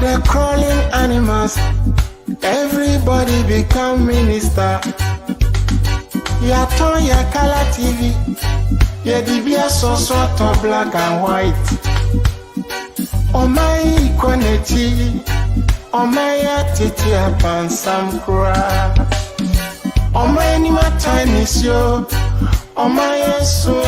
the crawling animals. Everybody become minister. Ya turn ya color TV. Ya dibia so sort of black and white. Oh my equality. Oh my titi apan some cry. Oh my ni my tiny show. Oh my so.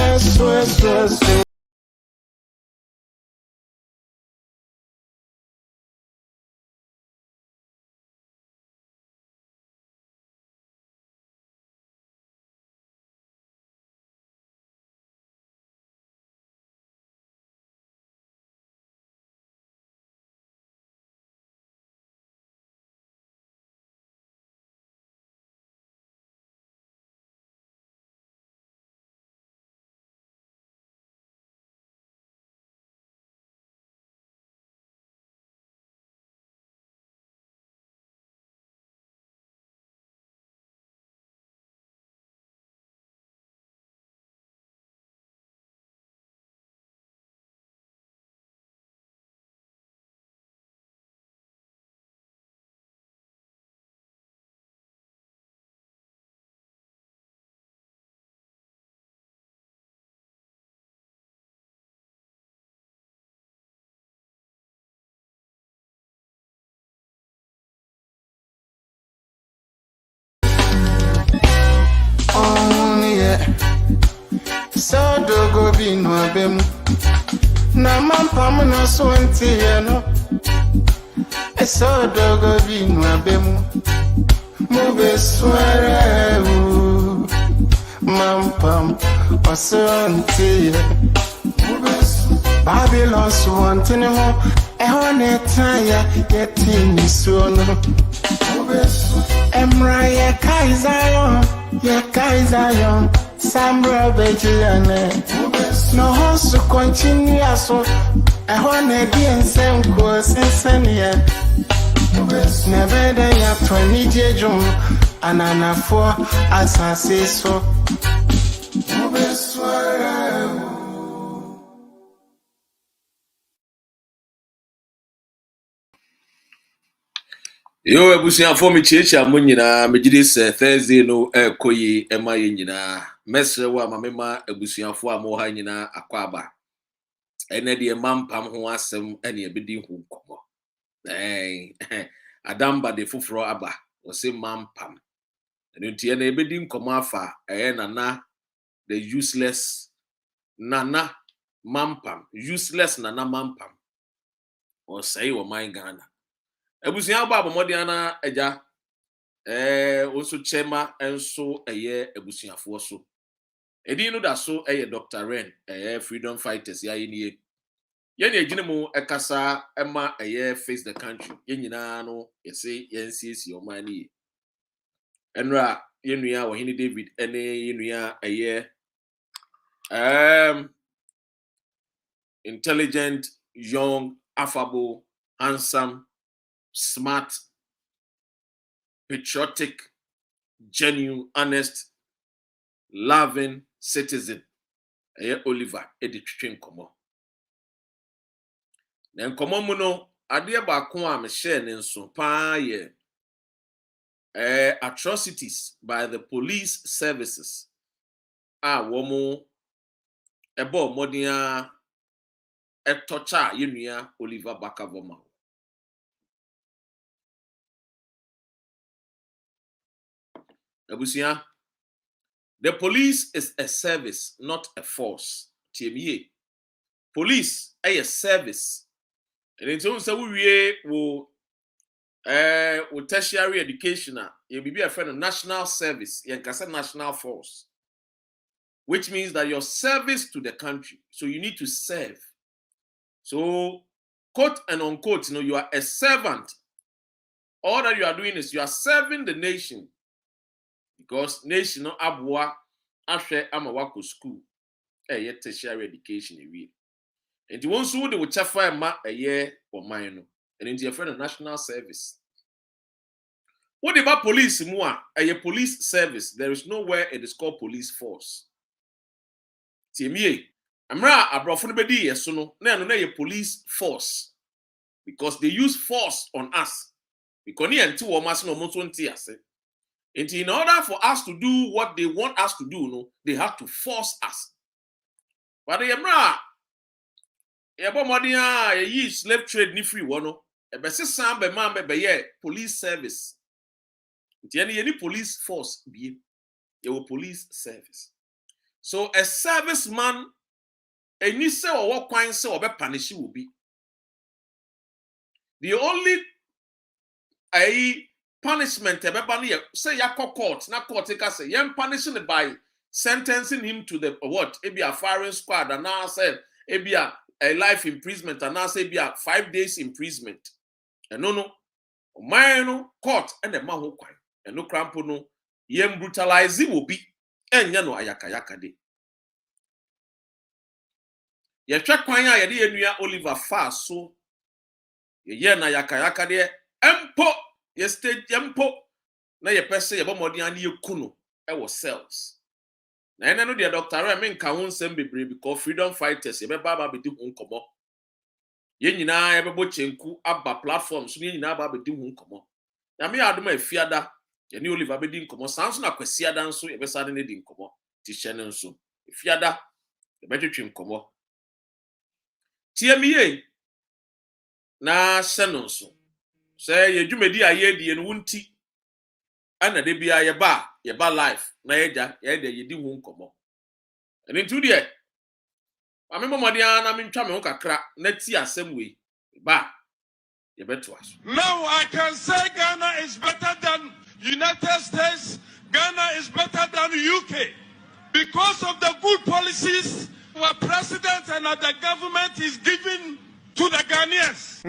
So do go be no bem. Na mampam no so ntie no. So do go be no bem. Mo be swere u. Mampam o so ntie. Babylon so ntene ho. E ho ne taya yetini so no. Emra ye Kaizayon, ye Kaizayon. Sambra Bejiane no house continue so I want to be in same course in Senia never day ya 20 jejum anana for as I say so Yo ebusia for me checha mo nyina megide se Thursday no ekoyi ema ye nyina mesre wa mamema ebusia for amo ha nyina akwaba ene de mampam ho asem ene ebedi hu komo adamba de fufuro aba o se mampam ene ntie na ebedi nkomo afa nana the useless nana mampam useless nana mampam o say wo my Ghana ebusia ba abomodiana eja oso chema enso ebusiafo so edi no da so Dr. Ren freedom fighters ya yenie yene agine mu ekasa ema face the country yenyina no yese yensiesi omani enra yenua wo hini David ene yenua intelligent, young, affable, handsome, smart, patriotic, genuine, honest, loving citizen. Oliver Editwin Komo. Then Komo Muno, Adia Bakwa Michelle and so pa atrocities by the police services. Womo ebo modia etocha yenuya Oliver Bakavoma. Abusia, the police is a service, not a force. TME. Police is a service. And in terms of we tertiary education, you be a friend of national service, you can say national force, which means that your service to the country. So you need to serve. So, quote and unquote, you are a servant. All that you are doing is you are serving the nation. Because nation abwa ahwe amawako school tertiary education ewie enti won so de wo chafa ma oman no and enti your friend national service what about police mu police service there is nowhere it is called police force tiemie amra abrofo no bedi yeso no na police force because they use force on us. Because in order for us to do what they want us to do, no, they have to force us. But the slave trade ni free one. Police service. Any police force be police service. So a serviceman, any say or what kind say or be punish will be. The only punishment say ya court, na court take say you punishing it by sentencing him to the what? It be a firing squad, and now say it be a life imprisonment, and now say it be a 5 days imprisonment. And no, no court and the man who quite and no crampo no yem brutalizing will be and no ayaka de. Ye check kwanya ye de enua Oliver Fast so ye na yaka de empo ye stage empo na ye pese ye bomodi an ye kuno e wo cells na ene no de doctor I mean ka ho nsem bebre because freedom fighters ye be baba be di ho nkomo ye nyina ye be bo chenku aba platforms ye nyina ba be di ho nkomo na me adoma afiada ye ni Oliver be di nkomo sanso na kwasiada nso ye be sade ne di nkomo ti hye nso afiada ye be twetwe nkomo tie miye na senonso say ye dwumedi aye die no wunti ana de bia ye ba life na ye de ye di hu nkomo ene ntu de amemomode na mentwa me ho kakra na ti asem we ba ye beto aso. Now I can say Ghana is better than United States, Ghana is better than UK because of the good policies our president and the government is giving to the Ghanaians.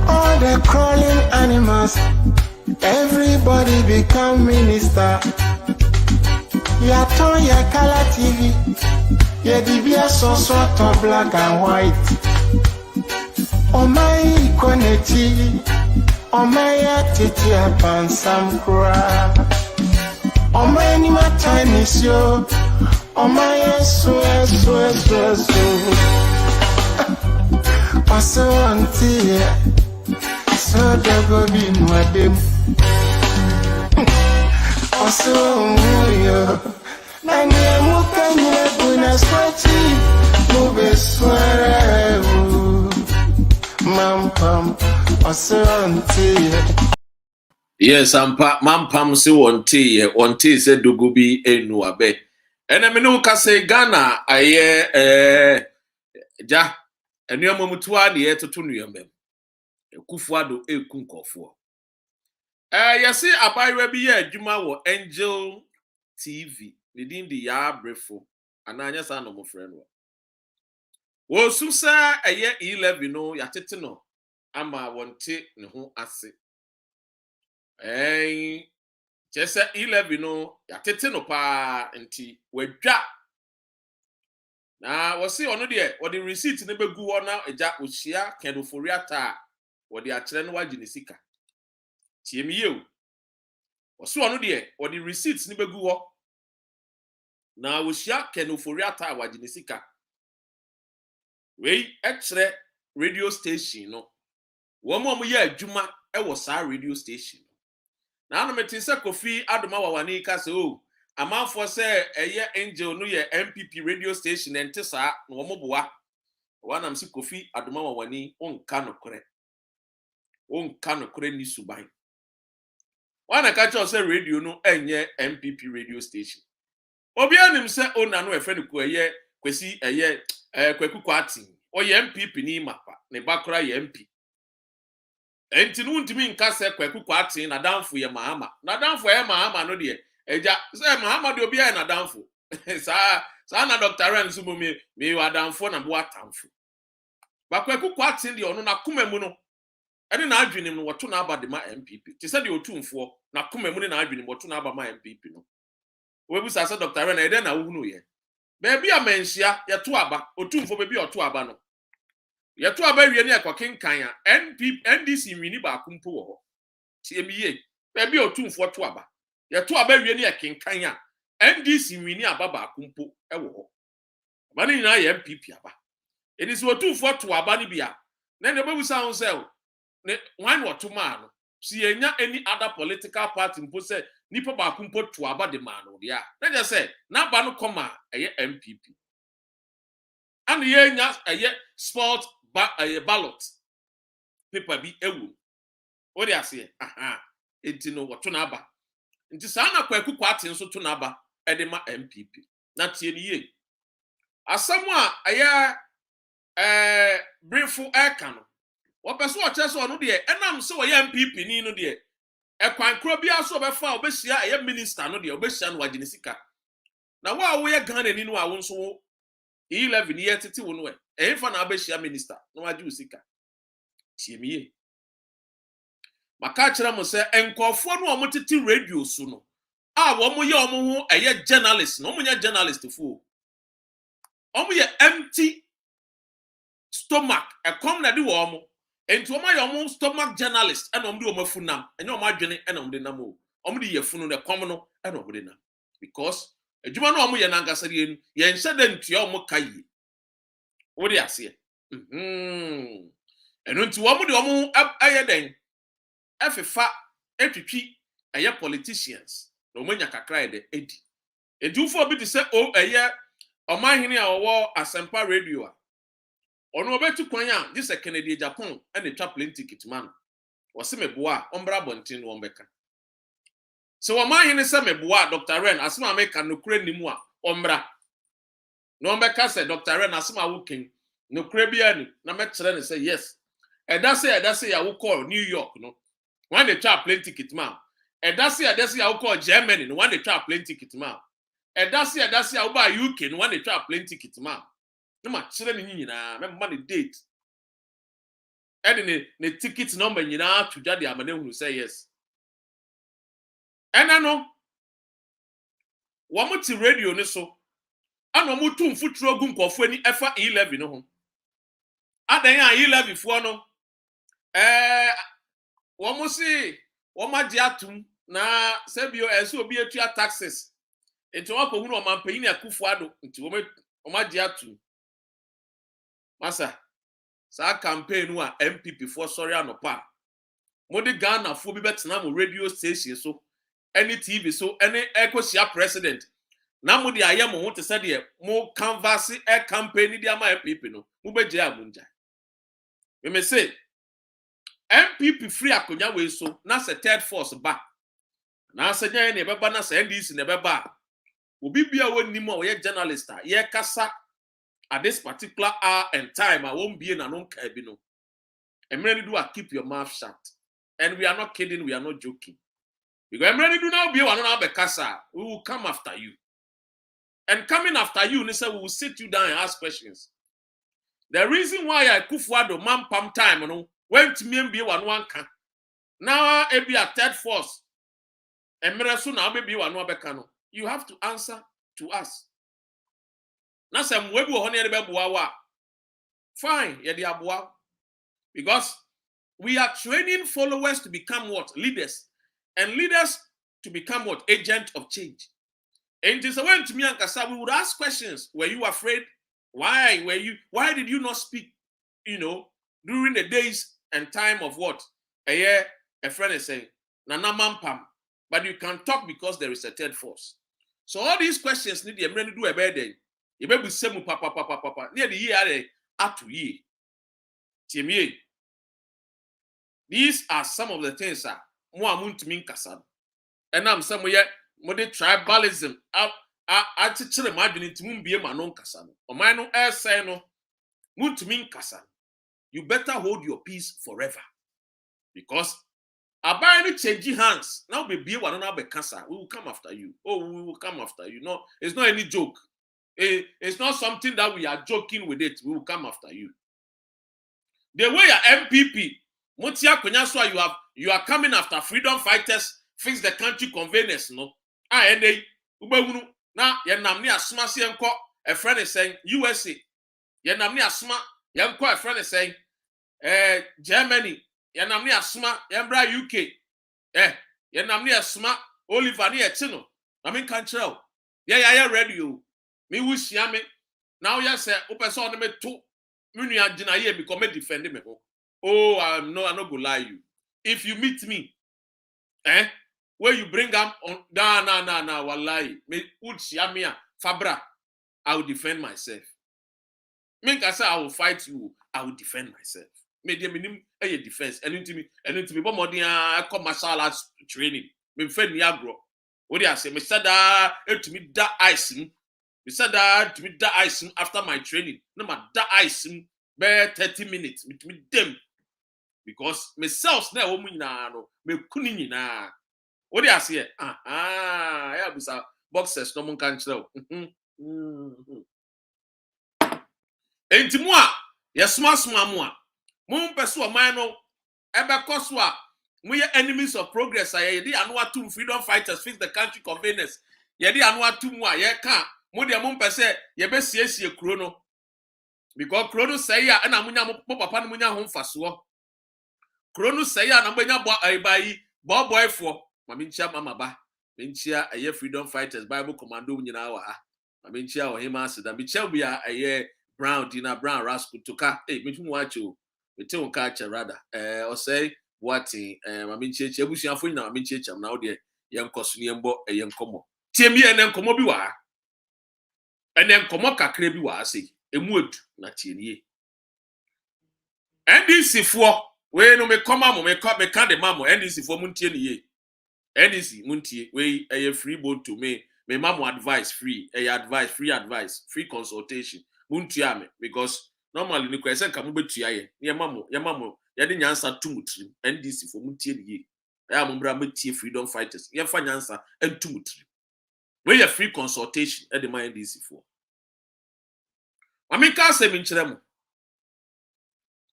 All the crawling animals, everybody become minister. Ya ton ya color TV, ya dibia so sort of black and white. Oh my connecti, oh my titi apan sam kura. Oh my ni ma tiny show, oh my so. Paso auntie, so dogo bi nwedem. Paso yo, na nye muka nye buna swati, mube sware Mampam, paso auntie. Yes, Mampam si wanti se dogo bi enu abe. Ene menu ka se Ghana aye ja enuamo mutua de etoto nuamem. Ekufuado ekunkofo. Yesi abaywa bi ye adwuma wo Angel TV. Within the ya brefo. Ananya sa no mo frɛ no. Wo su sa eye 11 no ya tete no. ama wonte ne ho ase chese 11 no yatete no pa nti wadwa na wose ono de wode receipt ne begu ho na eja ohia kedoforia ta wode akere no wagye ne sika tie mi yew wose ono de wode receipt ne begu ho na ohia kedoforia ta wagye ne sika wei ekere radio station no wo mo ye adwuma e wo saa radio station na anu meti se Kofi Adoma Wawani ka se o amanfo se eye angel no ye MPP radio station ente saa na wo moboa wanam se Kofi Adoma Wawani onka nokore ni suban wana ka cho se radio no enye MPP radio station obi anim se ona no efe ne ko eye kwesi eye kwaku kwati o ye MPP ni mapa ne bakora ye MP enti no ntimi nka se kwaku kwati na danfo ye mahama na danfo ye mahama no de eja se mahama de obi ya na danfo sa na Dr. Ren sumo me wa danfo na bo atamfo ba kwaku kwati de ono na koma mu no ene na adwenem no woto na abade ma MPP ti se de otumfo na koma mu ne na adwenem woto na aba ma MPP no webu sa se Dr. Ren ede na wuhunu ye beebi amanhia ye to aba otumfo beebi oto aba no yeto abawie ne ekokenkan a NDC nwini ba kumpo wo ho tie miye bebi otumfo to aba yeto abawie ne ekenkan a NDC nwini aba ba kumpo e wo ho ba ne nyina ye MPP aba eni so otumfo to aba ne bia na ne bebu sa ho se ne wan wo to ma no si yenya any other political party mpo se nipa ba kumpo to aba de ma no dia na je se na ba no koma eye MPP and yenya eye sport ballot paper bi ewu o de ase enti no woto na aba enti saa na kwaku kwate nso to na aba e de ma MPP na tie ni ye asam a aya briefo eka no wo peso o che so no de enam se wo ya MPP ni no de e kwankro bia so obefa obehia aya minister no de obehia no wagye ne sika na wo ye Ghana ni no a wo nso 11 year tete wo no fa na abehia minister no wagye usika tiemiye maka kire mo se enkofo no omotete radio so no a wo mo ye omo ho eye journalist no mo nya journalist fo omo ye empty stomach ekom na de wo mo enti omo ye omo stomach journalist ena omo de omo funam enya omo adwene ena omo de nam o omo de ye funu ne kom no ena omo de nam because adwuma no omo ye nankasa de enu ye nhyɛ da ntua omo kayi wo de ase enu nti wo mo de omo aye den afefa etwitwi eye politicians na omo nya kakra de edi edufo bi de se o eye omahene a wo Asempa radio a ono obetu kwan a di se Kennedy Japan ene twa plenty kitman wo se meboa ombra bontin no ombeka se wo mahene se meboa Dr. Ren asema meka nokura nimu a ombra no ombeka se Dr. Ren asema woken nokura bia ni na mekere ne se yes eda se ya wo call New York no one dey twa plenty kitman eda se ya wo call Germany no one dey twa plenty kitman eda se ya wo ba UK no one dey twa plenty kitman no ma kire ne nyina me ma ne date edi ne ticket number nyina to dade amane hunu say yes ena no wo mo ti radio ne so ana mo tu mfuturo gu nkofo ani efa 11 no ho adan a 11 fo no wo mo si wo ma di atum na sebio eso obi etua taxes enti wo ko hunu o mampanyin akufo ado enti wo ma di atum masa sa campaign wa MPP for sorry anopa modi Ghana fo bi betena mo radio station so any TV so any ekosia president na modi aye mo ho te se de mo canvass campaign di ama MPP no mo beje amunja me say MPP free akonya we so na se third force ba na se nya ne beba na se NDC ne beba obi bia woni mo ye journalist ye kasa at this particular hour and time, I won't be in an unkabino. I'm ready to keep your mouth shut. And we are not kidding, we are not joking. Because I'm ready to now be one of the casa. We will come after you. And coming after you, we will sit you down and ask questions. The reason why I kufuado Mampam time, went to me be one can. Now it be a third force. And now maybe one no. You have to answer to us. Now some webu honey bebuawa. Fine, yeah, because we are training followers to become what? Leaders. And leaders to become what? Agent of change. And it is a way to me and Kasa, we would ask questions. Were you afraid? Why did you not speak, during the days and time of what? A year, a friend is saying, Nana Mampam. But you can talk because there is a third force. So all these questions need to do a better day. You may be semu papa. Near the year at to ye. Timmy. These are some of the things that to mean Kasa. And I'm somewhere more tribalism. I teach them imagine to be a manon Kasa. Or my no air say no. To mean Kasa. You better hold your peace forever. Because about any changing hands, now be one another cancer. We will come after you. Oh, we will come after you. No, it's not any joke. It's not something that we are joking with it. We will come after you. The way your MPP, Mutia Kunyaswa, you are coming after freedom fighters, fix the country convenience, no? And they now Yanamni Asma Sienko, a friend is saying USA. Yanamni Asma, Yanko, a friend is saying Germany. Yanamni Asma, Yambra UK. Yanamni Asma, Olivani Etino. I mean, control. Yeah, ready you. Me wish yame. Now, yes, sir, open so on me too. Munia Jinaye become defend me. Oh, I no go lie you. If you meet me, where you bring them on, nah, wallahi. Me would yamia Fabra. I will defend myself. Make I say I will fight you. I will defend myself. Me dey minim a defense. And to me, but more than I come martial arts training. Me friend me agro. What do I say? Me said that to me that ice. Me said that to me that ice after my training. No matter that ice, be 30 minutes. Me them because myself now woman no me kuni na. What do I say? Yeah, bisa boxers no mon can tell. Enti mo a yes smart mo a Mum peso mano ebe koswa we enemies of progress ye di anwa two freedom fighters fix the country convenience ye di anwa two mu a ye ka mo de mum pese ye be siesie kuro no because kuro no say ya na munya mo papa no munya ho mfaso kuro no say ya na munya bo aibai boyfo mama nchia mama ba nchia ye freedom fighters bible commando nyina wa ha mama nchia o hima asida bi chia bia ye brown dina brown rascal toka metu wacho Ete on catch rather. Or say what mami cheche ebusuafo nyina mami cheche na wo de yenkoso ne yembo yenkomo. Tie mi enen komo bi wa. Enen komo kakra bi wa ase. Emu edu na tie nie. NDC fo we no me koma mo me ka de mamo NDC fo muntie ne ye. NDC muntie we free board to me mamo advice free advice free consultation muntie ame because normally ni kwese nka mo betua ye ye mamo ye de nyansa tumutrim NDC for mutie ne ye ya mo bra metie freedom fighters ye fa nyansa entumutrim we ye free consultation e de my NDC for amika se mi nkyere mo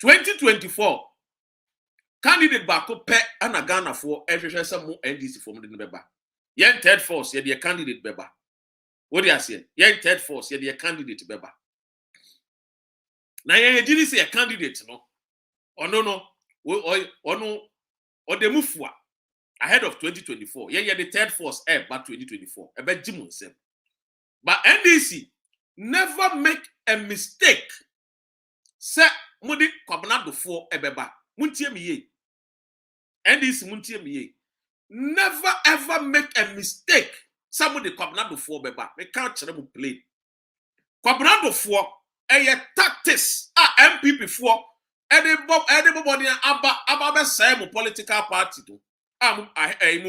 2024 candidate bako pe ana Ghana for ehwehwe se mo NDC for mo de ne beba ye third force ye de candidate beba what do you say ye third force ye de candidate beba na ye did say a candidate no no or the mufua ahead of 2024 ye the third force but 2024 ebe jimunsem but NDC never make a mistake say mudi kwabnado for ebeba muntie me ye NDC muntie me ye never ever make a mistake somebody kwabnado for beba me can't chere mu play kwabnado for tactics MPP for anybody aba say mo political party to am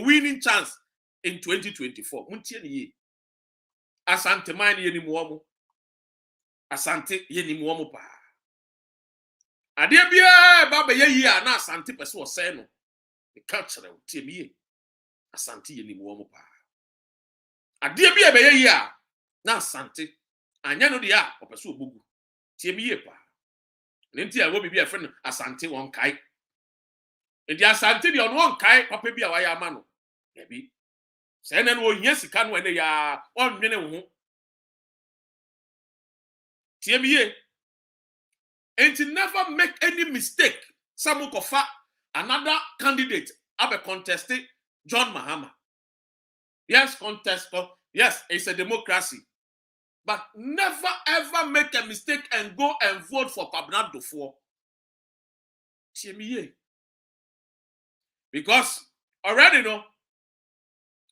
winning chance in 2024 muntie ne ye asante man ye ni mo asante ye ni mo pa ade bia ba be ye a na asante pese wo say no e culture o tie me ye asante ye ni mo pa ade bia be ye a na asante anya no de a opese obugu tie me ye pa nenti a wo bibia friend asante won kai Edi asante de ono won kai papa bi a waya ama no. Ebi. Say na no nya sika no ene ya onwene wo. Tie biye. And to never make any mistake. Some kofa another candidate have a contested John Mahama. Yes, contest. Yes, it's a democracy. But never ever make a mistake and go and vote for Kwabena Duffuor. Because already no.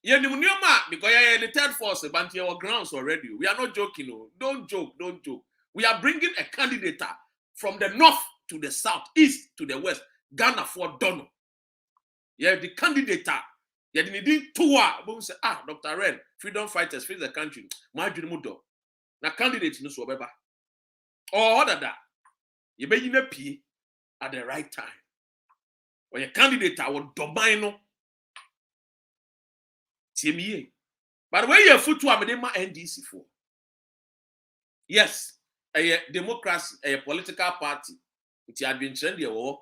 Because you're the third force, but your grounds already. We are not joking. No. Don't joke. We are bringing a candidate from the north to the south, east to the west. Ghana for Dono. Yeah, the candidate. Yeah, the need tour. But say, Dr. Ren, freedom fighters, free the country. Mudo. Now, candidate no so beba. Or other that. You be in a P at the right time. When your candidate will domino. But when you foot to a NDC for. Yes, a democracy, a political party. It had been trendy war.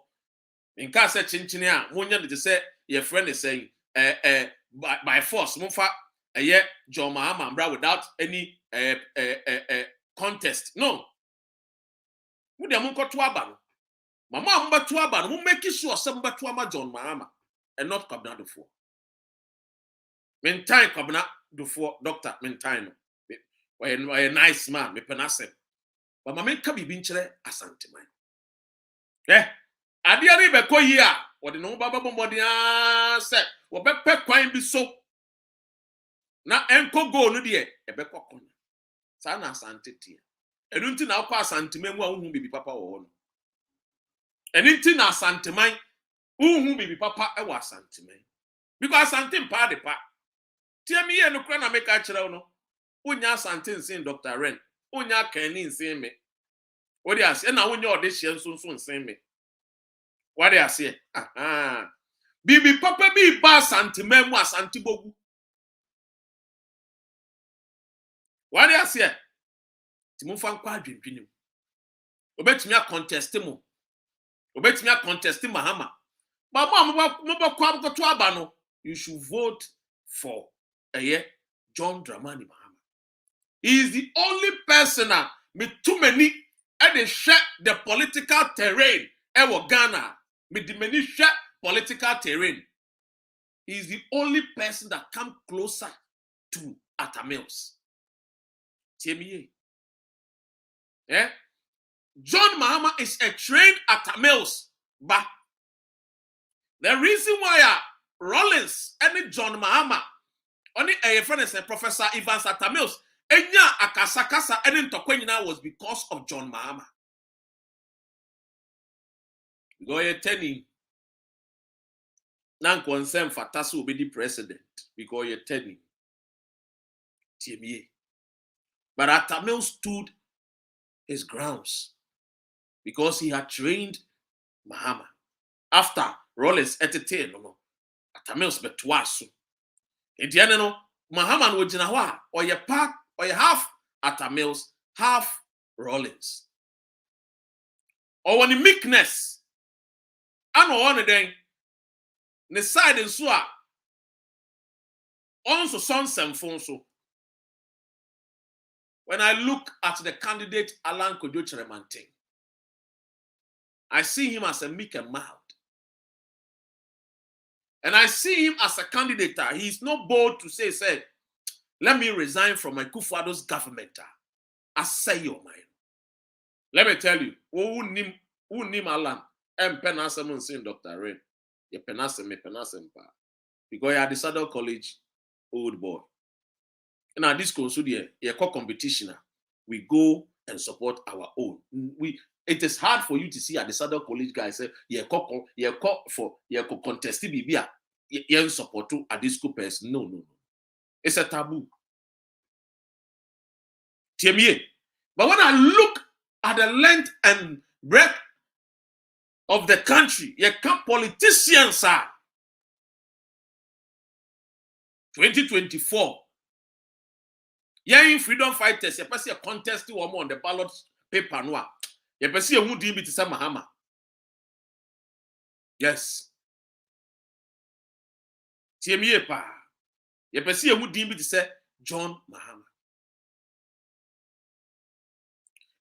In case chinchinia, one year to say your friend is saying by force, Mufa a year John Mahama without any contest. No. Who the Munko to Aban? Mama Mba to Aban, who make sure some Batuama John Mahama and not Kwabena Duffuor. Mentine Kwabena Duffuor, Doctor Mentine. Why a nice man, me penasem. But my men can be vincere asante man. Eh, Adiari beko here, or the no Baba Bombodia said, or Bepe Quine be so. Na enko go no dear, a beko corner. Sana asante tia. And until now, pass antimem who be papa or and until now, santimine who be papa, I was santimine. Because santim pa de pa. Tia me and no crana make a channel. Unya santin sin Dr. Ren. Unya kenin sin me. What do you say? Na unya audition soon sin me. What do you say? Bibi papa bi ba santimem wa santibogu. What do you say? Timufan kwa adwendwenem. Obetimi a contest mo. Obetimi a contest Mahama. But mo kwa to aba no. You should vote for John Dramani Mahama. He is the only person with too many and they share the political terrain. Ewo Ghana with the many share political terrain. He is the only person that come closer to Atta Mills. Yeah? John Mahama is a trained Atta Mills, but the reason why Rollins and John Mahama only a friend is Professor Evans Atta Mills. Enya akasakasa ene ntokwenyina was because of John Mahama. Go ye telling nan concern Fatasu will be the president because you're telling TMA. But Atta Mills stood his grounds because he had trained Mahama. After Rollins entertained Atta Mills betwasu. Ediane no Mahama no jina hwa or ye part or you half Atta Mills, half Rollins. Or when the meekness, and one then, the side and so also son so. When I look at the candidate Alan Kojo-Kyeremanteng, I see him as a meek and mild. And I see him as a candidate. He is not bold to say, let me resign from my Kufuor's government. I say your mind. Let me tell you, who nim Alan, penasem saying Dr. Ren. You penasem pa. Because you are the Saddle College old boy. And at this consudia, you competition. We go and support our own. It is hard for you to see at the Saddle College guys say, you contest Bibia, you support to a disco person. No. It's a taboo. But when I look at the length and breadth of the country, you can't politicians are 2024. Young freedom fighters, you pass a contest on the ballot paper. You pass a wood to Mahama. Yes. Tiemie pa. Ye pesi ehu din bi te say John Mahama.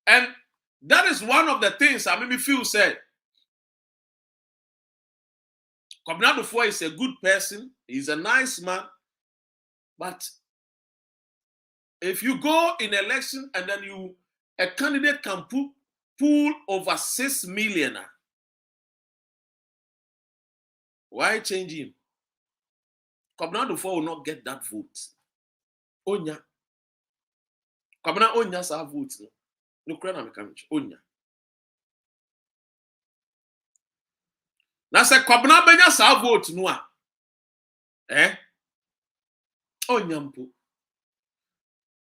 And that is one of the things I made me feel said. Kwabena Adofo is a good person. He's a nice man. But if you go in election and then a candidate can pull over 6 million, why change him? Kwabena Adofo will not get that vote. Onya. Kwabena Onya sa vote. No kra na me kan Onya. Na se Kwabena benya sa vote no a. Onya mpo.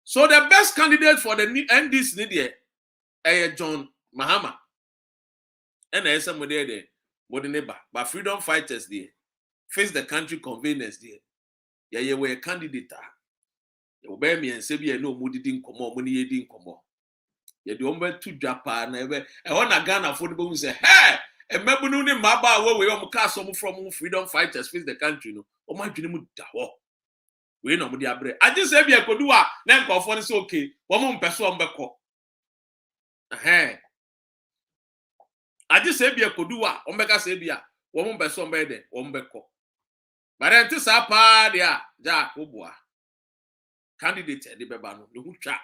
So the best candidate for the NDC need John Mahama. And there's somebody there. But freedom fighters there. Face the country convenience there. Yeah, you were a candidate. You bear me and say no moody didn't come on, money didn't come on. You don't to Japan. I want a Ghana for the boom say, hey, a Mabununi Maba where we castle from freedom fighters face the country. No, oh my dream. We know the abre. I just say be a kodua, then call for this okay. One person beko. I just say be a kodua, omega say be a one person bede, one beko. But then this apa there, Jack Obua. Candidate the bebano, the hucha.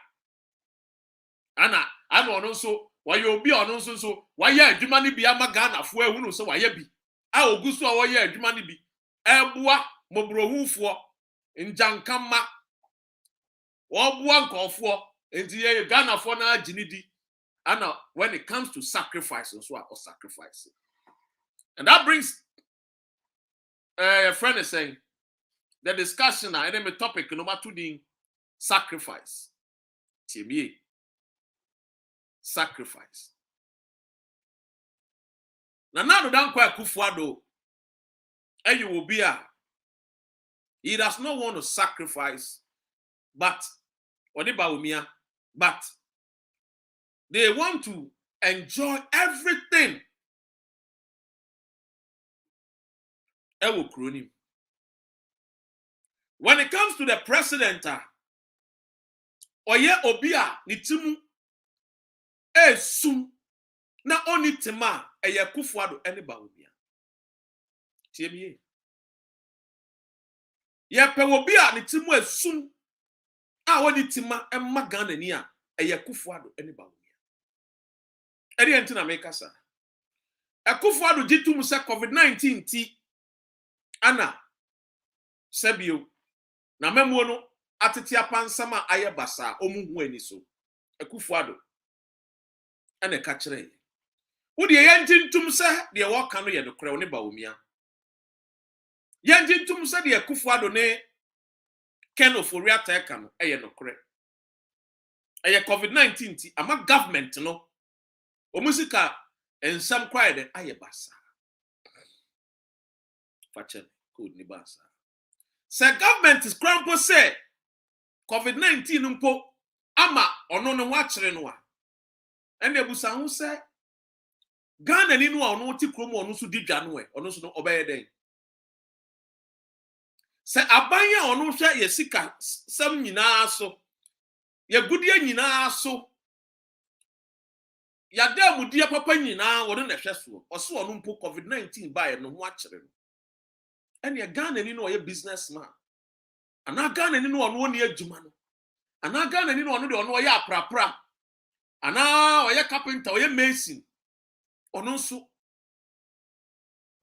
Anna, I don't know so why you be on so why yeah, Jumani be a magana for who so why be. I will go so why yeah, Jumani be. Ebua, mobro for. In Jankama, or one call for in Ghana for na Jinidi. And now, when it comes to sacrificing, so or sacrificing, and that brings a friend is saying the discussion and then the topic number 2 the sacrifice. TBA sacrifice. Now don't quite kufuado, and you will be a. He does not want to sacrifice, but they want to enjoy everything. When it comes to the president, oye obia nitimu sum na oni tema eye kufuado eniba obia. Tiemie. Ye pe obi a ne timu asum a woni tima emma Ghana ni a eye Kufuado ene ba woni eri enti na me kasa Kufuado gitum se COVID-19 ti ana sabio na memuo no atete apansama aye basa omuhu ani so Kufuado ene ka kire wo de ye ntintum se de wo ka no ye no kure wo ne ba womia Yanjin tum said the Kufuado ne Ken of Oriata Ekano, no correct. COVID-19 ti, ama government no. O musika and some cried ayabasa. Fachen could nibasa. Say government is crampo say COVID-19 umpo ama ono no watchre no. And the busa who say Ghana ni no ono ti kromo ono so didwa no e ono so no obeye den. Se abanya ono hwa ye sika sam nyina so ye gudie nyina so ya da mudie papa nyina wono na hwe so oso ono mpo COVID-19 ba ye no ho akere no ene ye Ghana ni no ye businessman ana Ghana ni no ono ne adwuma no ana Ghana ni no ono de ono ye aprapra ana oye carpenter oye mason ono so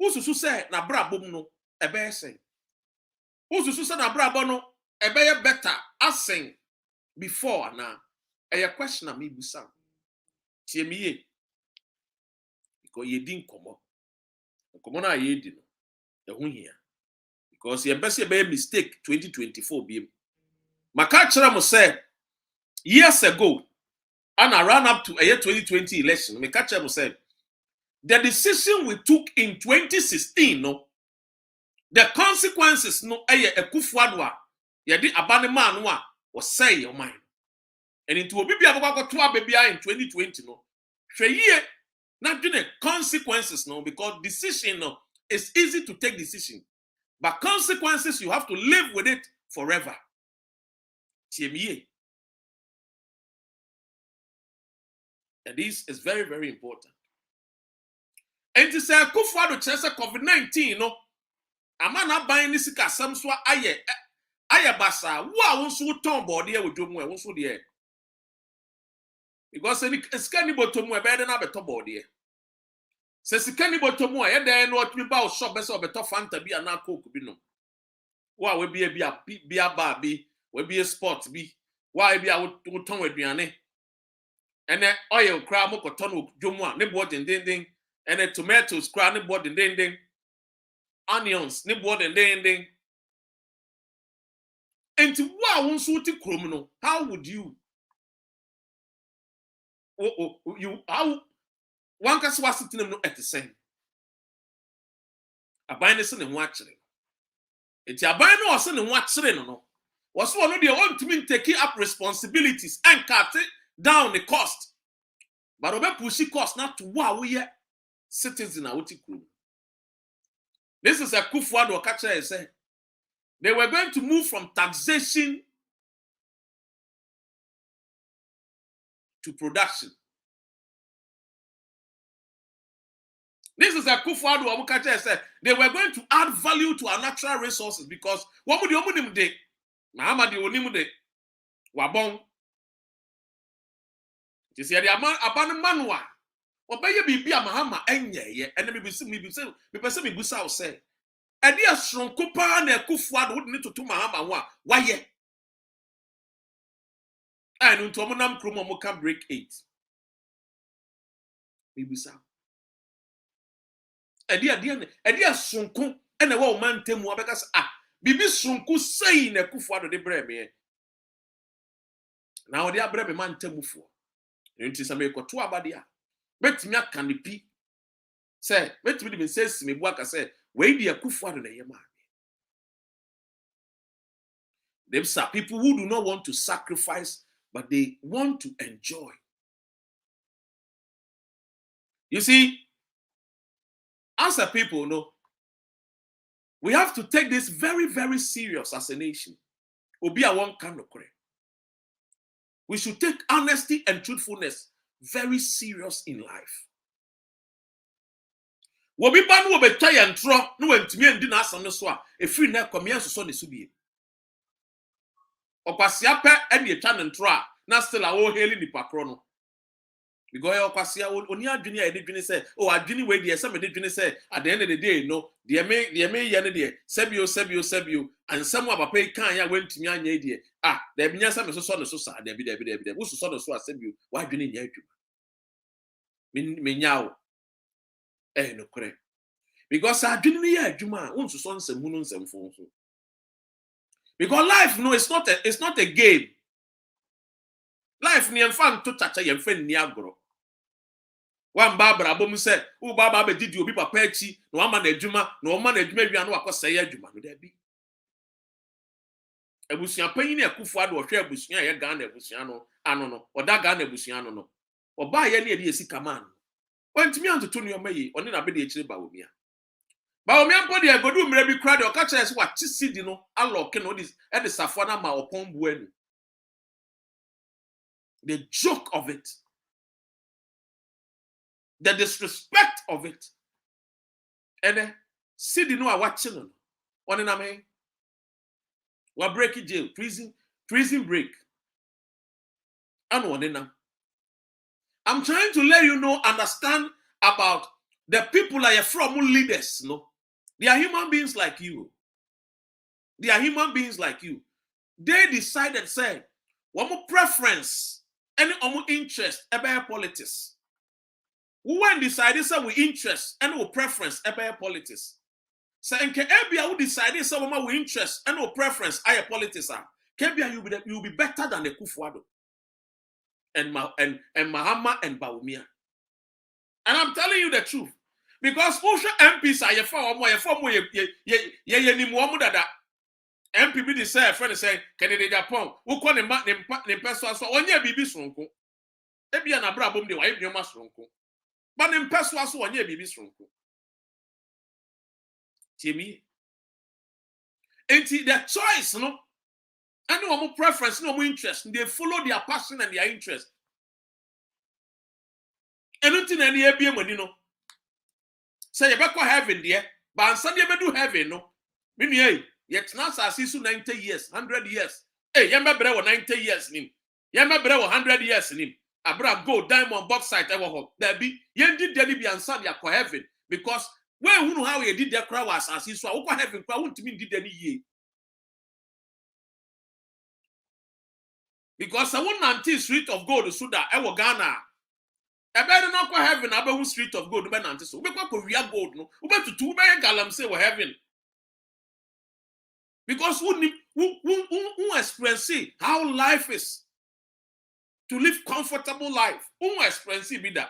ususu se na bra bom no ebe esen Ususu said Abrabo no ebeye better asing before na a question na me busa. Tie me ye. Because ye din komo. Komo na ye di no. E hu hia. Because ye best be mistake 2024 biem. Maka kira mo say years ago and I ran up to a year 2020 election. Me kira mo say the decision we took in 2016 no the consequences no eye Kufuado a ye di abane man no a o say your mind and into obi bia bako to abebia in 2020 no hwe ye na dwene consequences no because decision no is easy to take decision But consequences, you have to live with it forever. And this is very, very important. And to say, Kufuado chese COVID-19, no, a man not buying this some so aye basa. Wa won't so turn body with you, won't so the because any scanny bottom were better than a better body. Says the canny bottom way, and then what we bow shop best of a tough fanta be an coke be no. Why will be a bar be, will be a sport be, why be I would turn with me. And then oil crab or ton jumwa, nibboard and ding, and then tomatoes crab nibboard and ding, onions nibboard and ding. And to wow, one sort of criminal, how would you? How one can swat sitting at the same. A binderson and watching. It's a binder or son and watching, no. Was one of the old to mean taking up responsibilities and cut it down the cost. But over pushing cost not to wow we are citizens in our crew. This is a Kufuado catcher say. They were going to move from taxation to production. This is a Kufuado catcher said. They were going to add value to our natural resources because what would you de Mahama de Onimude Wabong. You see, the manwa. Obey be a Mahama enye, and then me person me busa say. And dear strong coupa and a Kufuado would need to Mahama. Why ye? And Untomonam Krumo can break 8. Me busa. And dear Sunku and a woman temu because Bibi Sunku say in a Kufuado de Breme. Now they are brave man temufu. You need to make a 2 abadia. Bet me can the p. Say, bet me even says me work say, wait be a Kufuado na yema. Them are people who do not want to sacrifice, but they want to enjoy. You see, as a people, no, we have to take this very, very serious as a nation. Obi a one kind of correct. We should take honesty and truthfulness very serious in life. Wobi ba no obetwa ye ntro no wantimi andi na asam no so a efiri na komia so ne so bie. Okwasia pe e de etwa ne ntro a na still a wo heli ni pakro no. Because okwasia oni adwene a de dwene say oh adwene we de say me de dwene say at the end of the day no de me ye ne de sebio and some of papa kan ya wantimi anya de da binya say me so ne so sa da bi wo so ne so asebio wa adwene nya adwuma me nyawo no correct. Because I didn't hear Juma, won't son some moons and phones. Because life, no, it's not a game. Life near fun to touch a friend Niagro. One Barbara Bom said, oh, Baba did you be papechi, no man a Juma, no man a maybe I know what say Juma, would there be? A Busian paying a Kufuado or share Busian, a gun a Busiano, I don't know, or that gun a Busiano, no, or buy any idea, see command. Went me on to Tony May, or in a bit of Baumia. Baumia body, I go do maybe crowd or catch us what you see, you know, I lock and all this at the Safana ma upon Bueno. The joke of it, the disrespect of it, and then see the no watching on in a man. What break it jail, prison break. And one in I'm trying to let you know, understand about the people that are from leaders. No, they are human beings like you. They are human beings like you. They decided, say, one more preference, any more interest about politics. Who when decided say we interest and we preference about politics. So in Kebia who decided say we interest and we preference about politics. Kebia you will be better than the Kufuado. And Mahama and Baumia. And I'm telling you the truth. Because Osha MPs are your form that MP be the same friend say Kennedy Japan, who call him back the person so on your BB Sronko. Ebi an abrabom de wa ebi ma Sronko. But in person so on your BB Sronko. Timmy. And their choice, no, and no more preference, no more interest. They follow their passion and their interest. Anything any ABM when you know. Say you back heaven there, but Sunday do heaven, no. Meaning, yet now I see so 90 years, 100 years. Hey, you remember 90 years in him. You remember 100 years in him. Abra gold, diamond, bauxite, ever there be. You did there be and Sunday for heaven because when who know how you did that crowd was as he saw heaven, crowd won't mean did any year. Because I want until street of gold, so that I will Ghana. I better not go heaven, I bet street of gold, ben antis. We go real gold, no. We bet to 2 million galam say we heaven. Because who experience how life is to live comfortable life. Who experience be that?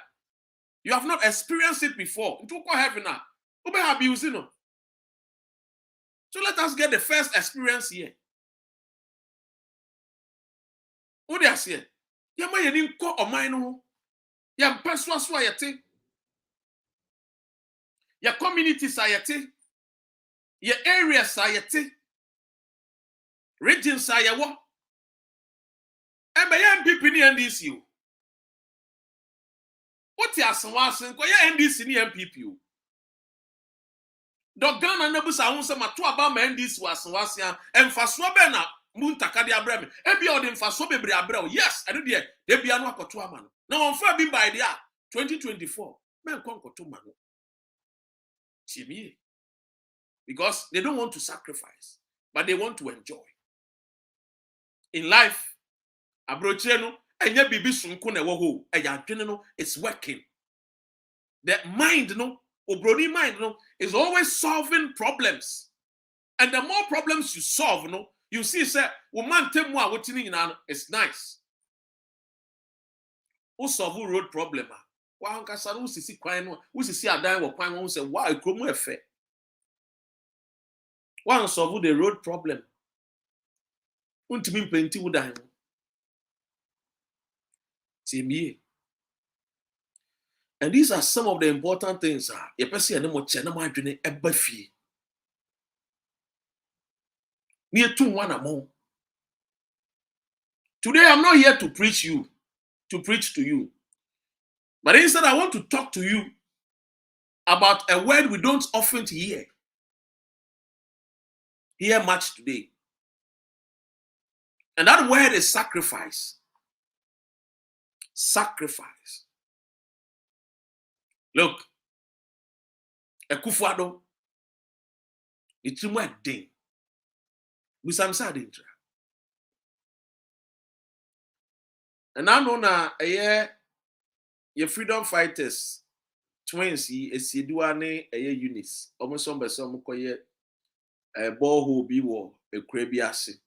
You have not experienced it before. Into go heaven now. Who be abusing no? So let us get the first experience here. Who they say? Ya ma ye ko o man no. Ya mpaswa so ayete. Ya communities ayete. Ya areas ayete. Regions ayewo. Ebe ya MPP ni NDC. What ya sanwasen ko ya NDC ni MPP o. Dogana na busa hu se mato aba ma NDC wasenwasen emfaso be na muntaka de abrame. Ebi o de mfaso bebre abrao. Yes, I do there. De bia no akoto ama no. Na on fa bi by there 2024. Men kon koto ma no. Chimie. Because they don't want to sacrifice, but they want to enjoy. In life, abrochire no enya bibi sunko na ewo ho eya adwene no it's working. The mind no obroni mind no is always solving problems. And the more problems you solve no you see say woman temu a wotini nyina no it's nice. Who solve road problem a wa nkasa no sisi kwan no sisi adan wo kwan wo say wow ekromu efe. One solve the road problem. Untimi mpenti wudan. And these are some of the important things. You person na mo che na mo adwene eba fie. Ni etu one among. Today I'm not here to preach to you. But instead I want to talk to you about a word we don't often hear much today. And that word is sacrifice. Sacrifice. Look, Ekufuado, it's more ding. With some sad danger. And I know now, your freedom fighters, twins, is Siduane, units. Almost some person who call ye a ball who be war, a crabiasi.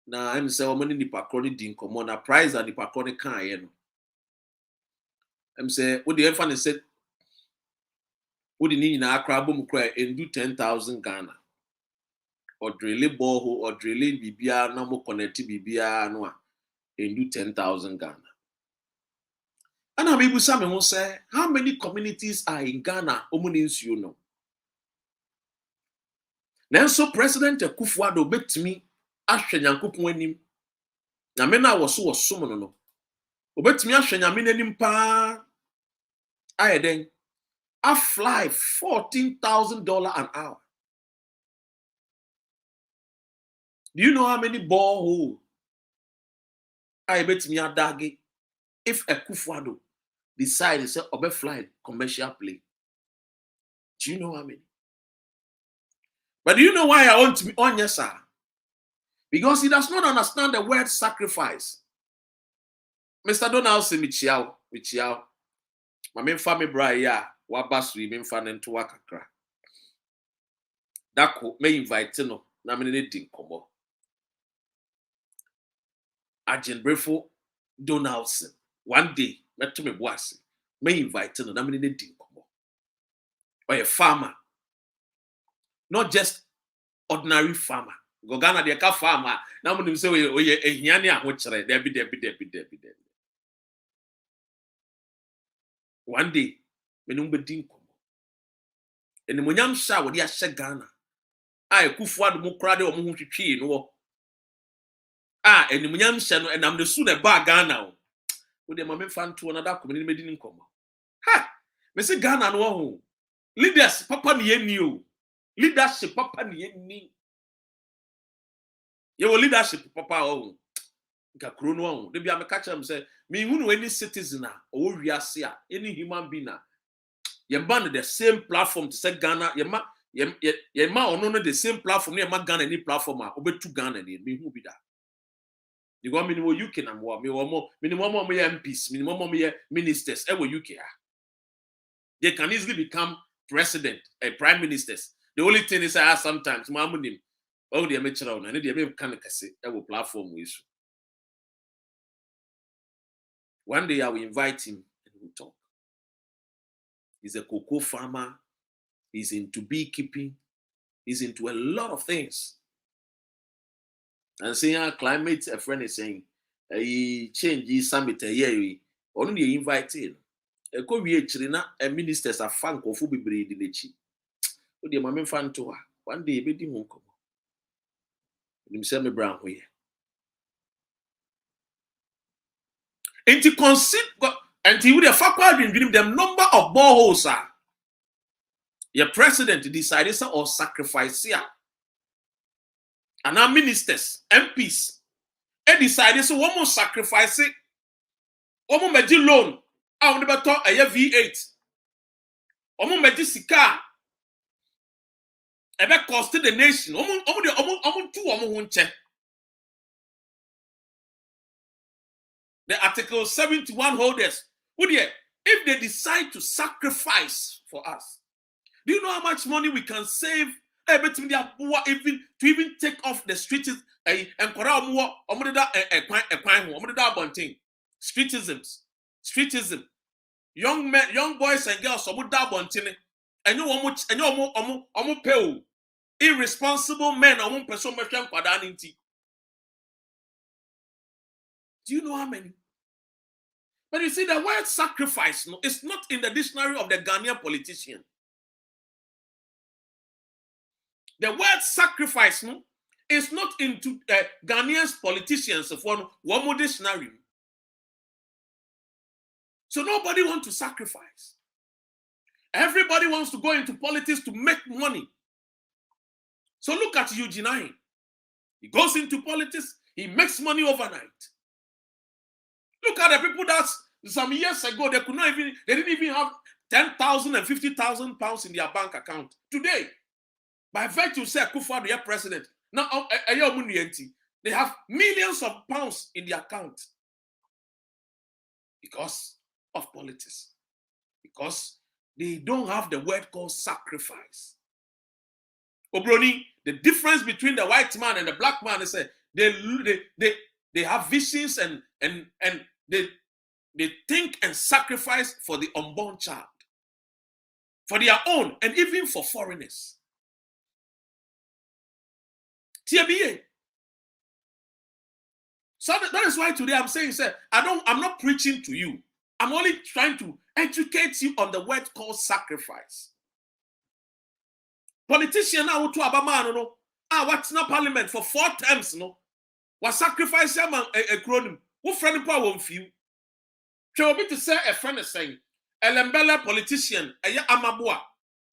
Now I'm saying, I'm the Pacroni didn't come on a prize at the Pacroni can. I'm saying, what the infant said, what the need in our crab cry and do 10,000 Ghana. Or drilling ball or drilling BBR, no more connected BBR, no, and do 10,000 Ghana. And I'm able to will say, how many communities are in Ghana? Omunins, you know. Now, so President Ekufuado bet me. Ahwe nyankopon anim na me na wo so no obetimi ahwe nyame nanim pa ayeden a fly $14,000 an hour. Do you know how many borehole I betimi adage if Ekufuado decide to say obe fly commercial plane? Do you know how many? But do you know why I want to be on yes sir? Because he does not understand the word sacrifice. Mr. Donaldson, Michiao. My main family braya, Wabasu, main fan and Tuakakra. Dako may invite no, nominating Komo. Agent Brefo Donaldson. One day, met to me bossy, may invite no, nominating Komo. Or a farmer. Not just ordinary farmer. Go Ghana de ka farmer na mo nim say oye ehiane a ho kire debi. One day menum bedin komo. Eni monyam sha wo de ahye Ghana I kufuad mu krade o mu hwetwe no ah enimnyam hye no enam de su na ba Ghana o wo de ma me fa nto na da komini medi ni nkomo ha me se Ghana no ho leaders papa ne yeni o leadership papa ne yeni ye wo leadership papa o nka kro no ho de bia me ka kire me se me hu no any citizen a o wiase a any human being a ye ban the same platform to say Ghana ye ma ono no the same platform ye ma Ghana ni platform a obetu Ghana ni me hu bi da. You go me no UK na mo me wo minimum MPs minimum ministers e wo UK a. They can easily become president and prime ministers. The only thing is I sometimes mamunim oh they make chira na they be kan kase e wo platform we so. One day I will invite him and we'll talk. He's a cocoa farmer. He's into beekeeping. He's into a lot of things. And saying climate, a friend is saying, he change his summit a year. Only invite him. A ministers are fan of Fubi breed in the cheap. But the mammy fan to her. One day, baby won't come. Himself, brown way. And to consider, and he would have given them number of boreholes, sir. Your president decided or sacrifice here. And our ministers, MPs, they decided so one more sacrifice it. One more magic loan. I want to talk a year V8. One more magic sika. Ebe costed the nation. The Article 71 holders. If they decide to sacrifice for us, do you know how much money we can save? Even to even take off the streets and streetism. Young men, young boys and girls, and you pay irresponsible men. Do you know how many? But you see, the word sacrifice is not in the dictionary of the Ghanaian politician. The word sacrifice is not into Ghanaian politicians of one more dictionary. So nobody wants to sacrifice. Everybody wants to go into politics to make money. So look at Eugene. He goes into politics, he makes money overnight. Look at the people that some years ago they didn't even have 10,000 and 50,000 pounds in their bank account. Today, by virtue of saying Akufo-Addo, your president, now they have millions of pounds in the account because of politics. Because they don't have the word called sacrifice. Obroni, the difference between the white man and the black man is that they have visions and they think and sacrifice for the unborn child, for their own, and even for foreigners. TBA. So that is why today I'm saying, I'm not preaching to you. I'm only trying to educate you on the word called sacrifice. Politician now to Abama what's not parliament for 4 times was sacrifice a cronym. Who friend power won't few? Shall be to say a friend is saying a Lembele politician a Amabua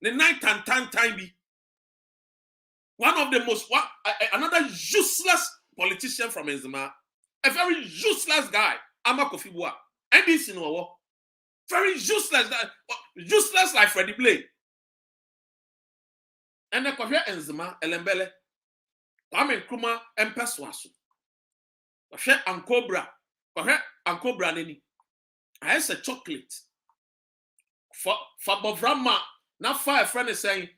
the night and time be one of the most another useless politician from Enzima, a very useless guy, Amakofibua. And this in our very useless like Freddie Blake. And the Kofia Enzima, Elembele, Kwame Nkrumah, Empeswasu. Kofia Ankobra, Neni. I have a chocolate. For Bovrama, now fire friend is saying,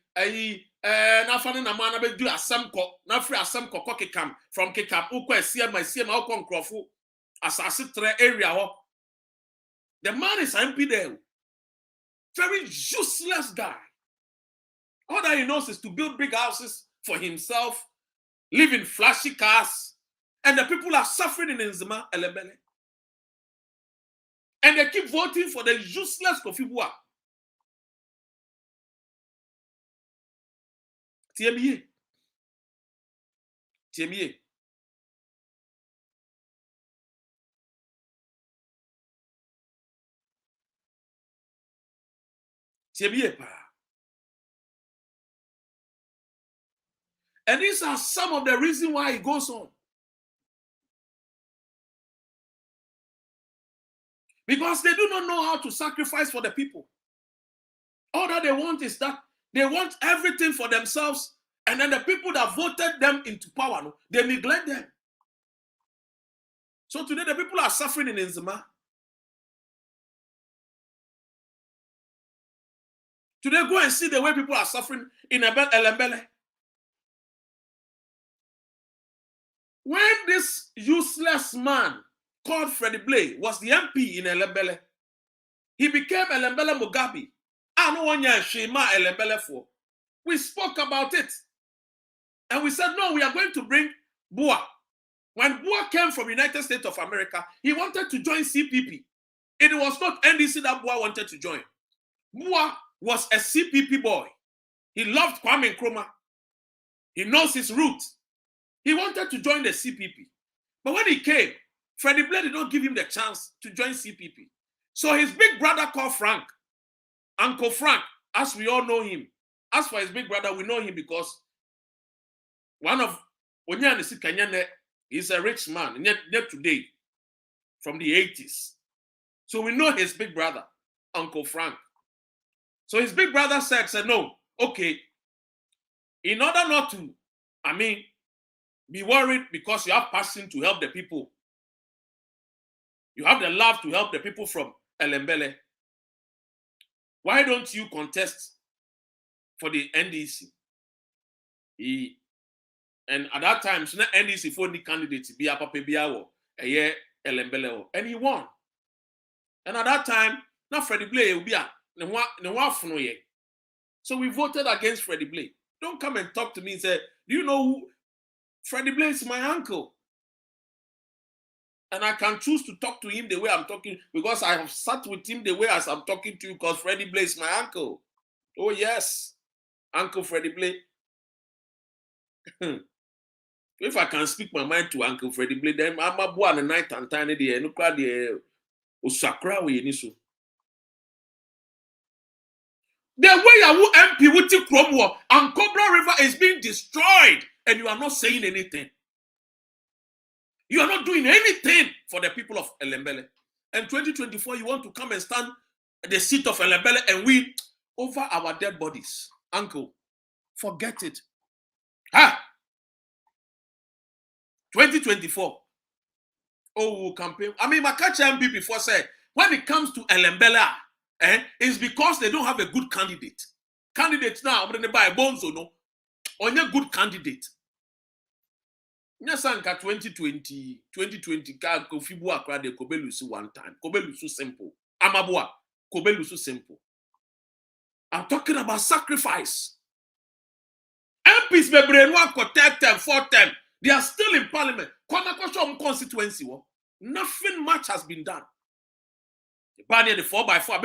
na fani na mana be do asem ko na free asem ko kekam from kekam ukwa CM ukwa nkrofo asase 3 area ho. The man is MP there. Very useless guy. All that he knows is to build big houses for himself, live in flashy cars, and the people are suffering in Nzima Elembele. And they keep voting for the useless Kofi-Bua. TME. Tiemie. Tiemie pa. And these are some of the reasons why it goes on. Because they do not know how to sacrifice for the people. All that they want is that they want everything for themselves, and then the people that voted them into power, they neglect them. So today the people are suffering in Nzima. Today go and see the way people are suffering in Elembele. When this useless man called Freddie Blay was the MP in Elembele, he became Elembele Mugabe. We spoke about it. And we said, no, we are going to bring Bua. When Bua came from United States of America, he wanted to join CPP. It was not NDC that Bua wanted to join. Bua was a CPP boy. He loved Kwame Nkrumah. He knows his roots. He wanted to join the CPP. But when he came, Freddie Blay did not give him the chance to join CPP. So his big brother called Frank, Uncle Frank, as we all know him. As for his big brother, we know him because one of Onyanisi Kanyane is a rich man, yet today, from the 80s. So we know his big brother, Uncle Frank. So his big brother said, no, okay, in order not to, be worried because you have passion to help the people. You have the love to help the people from Elembele. Why don't you contest for the NDC? And at that time, so NDC for the candidates be a Papa Biawo, a year Elembele, and he won. And at that time, now Freddie Blay will be a so we voted against Freddie Blay. Don't come and talk to me and say, do you know who Freddie Blay is? My uncle. And I can choose to talk to him the way I'm talking because I have sat with him the way as I'm talking to you because Freddie Blay is my uncle. Oh, yes. Uncle Freddie Blay. If I can speak my mind to Uncle Freddie Blay, then I'm a boy on the night and tiny day. No crowd the Osakra we need to. The way you MP with the Cromwell and Cobra River is being destroyed, and you are not saying anything. You are not doing anything for the people of Elembele. And 2024, you want to come and stand at the seat of Elembele and win over our dead bodies. Uncle, forget it. 2024. Oh, campaign. My catch MP before said, when it comes to Elembele, it's because they don't have a good candidate. Candidates now, I'm going to buy a bonzo, no? On a good candidate. Nyasanka 2020 ka kofibu akra de kobelusu one time. Kobelusu simple. Amabua, kobelusu simple. I'm talking about sacrifice. MPs be brainwa ko 3rd term, 4th term. They are still in parliament. Constituency. Nothing much has been done. The 4x4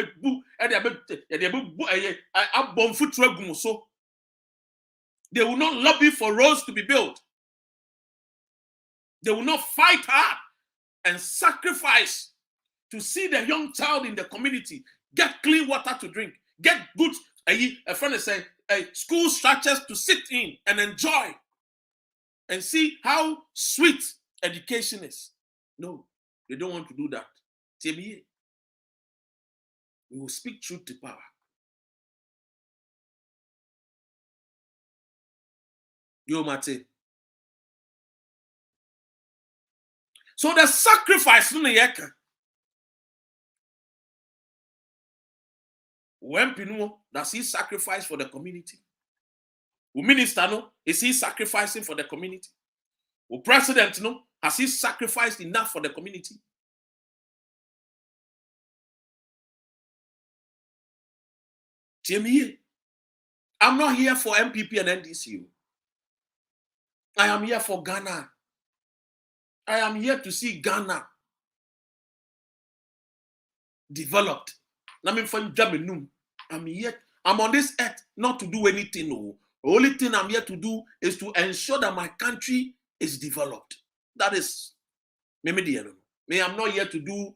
they will not lobby for roads to be built. They will not fight hard and sacrifice to see the young child in the community get clean water to drink, get good, a friend is saying, school structures to sit in and enjoy and see how sweet education is. No, they don't want to do that. TBA. We will speak truth to power. Yo, Mate. So the sacrifice, when Pinu does he sacrifice for the community? The minister, no, is he sacrificing for the community? The president, no, has he sacrificed enough for the community? Jamie, I'm not here for MPP and NDC. I am here for Ghana. I am here to see Ghana developed. I'm here. I'm on this earth not to do anything. No. The only thing I'm here to do is to ensure that my country is developed. That is me. Me, I'm not here to do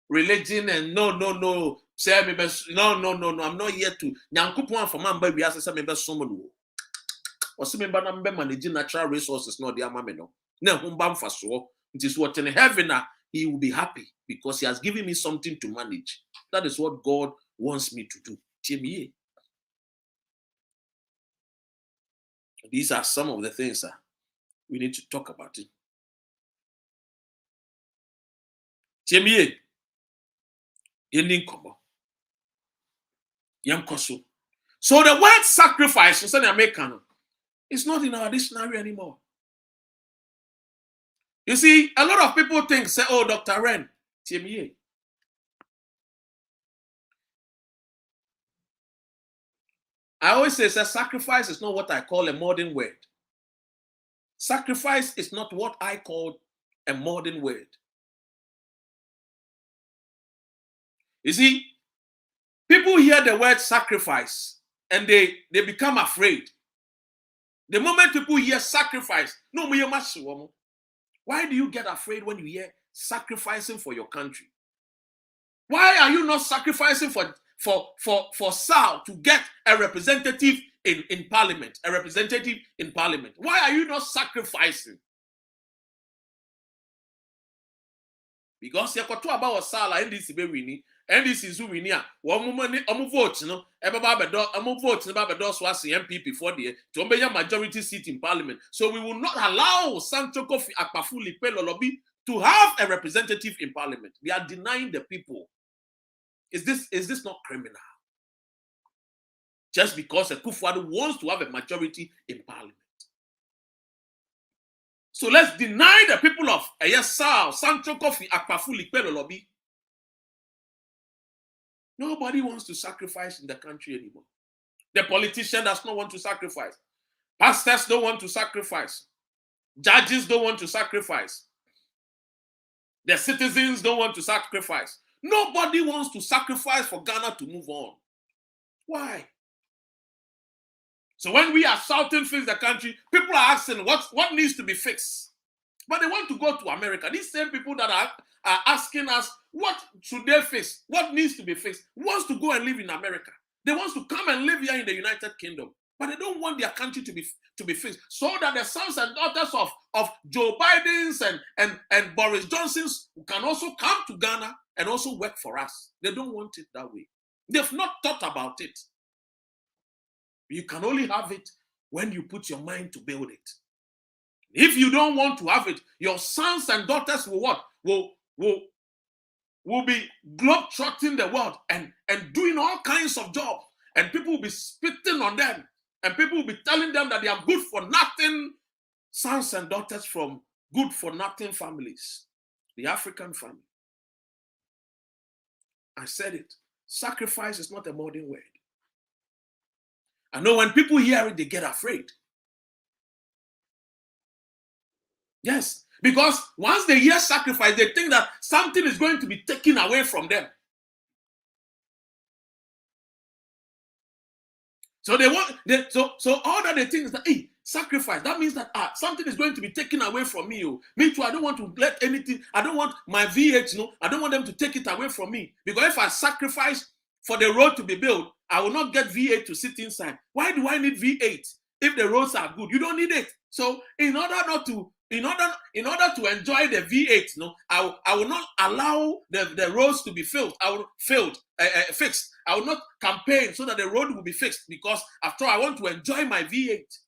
religion and no. Say me best. No. I'm not here to. Nyankopon for man baby as say me best someone. Or see me na me managing natural resources. No, dear mama no. Na humba mfaso. It is what in heaven he will be happy because he has given me something to manage. That is what God wants me to do. These are some of the things we need to talk about it. So the word sacrifice is not in our dictionary anymore. You see, a lot of people think, say, oh, Dr. Ren, I always say sacrifice is not what I call a modern word. Sacrifice is not what I call a modern word. You see, people hear the word sacrifice and they become afraid. The moment people hear sacrifice, why do you get afraid when you hear sacrificing for your country? Why are you not sacrificing for Sal to get a representative in parliament? A representative in parliament. Why are you not sacrificing? Because you talk about Sal and this be and this is who we need. One moment, vote, no, vote, MPP for the to be a majority seat in parliament. So we will not allow Sancho Kofi Akpafuli Pelolobi to have a representative in parliament. We are denying the people. Is this not criminal? Just because a Kufuor wants to have a majority in parliament. So let's deny the people of Ayesao, Sancho Kofi Akpafuli Pelolobi. Nobody wants to sacrifice in the country anymore. The politician does not want to sacrifice. Pastors don't want to sacrifice. Judges don't want to sacrifice. The citizens don't want to sacrifice. Nobody wants to sacrifice for Ghana to move on. Why? So when we are shouting fix the country, people are asking what needs to be fixed. But they want to go to America. These same people that are asking us, what should they fix? What needs to be fixed? Wants to go and live in America. They want to come and live here in the United Kingdom. But they don't want their country to be fixed. So that the sons and daughters of Joe Biden's and Boris Johnson's can also come to Ghana and also work for us. They don't want it that way. They've not thought about it. You can only have it when you put your mind to build it. If you don't want to have it, your sons and daughters will what? Will be globe-trotting the world and doing all kinds of jobs. And people will be spitting on them. And people will be telling them that they are good for nothing. Sons and daughters from good for nothing families. The African family. I said it. Sacrifice is not a modern word. I know when people hear it, they get afraid. Yes, because once they hear sacrifice, they think that something is going to be taken away from them. So so all that they think is that, hey, sacrifice, that means that something is going to be taken away from me. Oh. Me too, I don't want to let anything, I don't want my VH, I don't want them to take it away from me. Because if I sacrifice for the road to be built, I will not get V8 to sit inside. Why do I need V8 if the roads are good? You don't need it. So in order to enjoy the V8, I will not allow the roads to be fixed. I will not campaign so that the road will be fixed because after all, I want to enjoy my V8.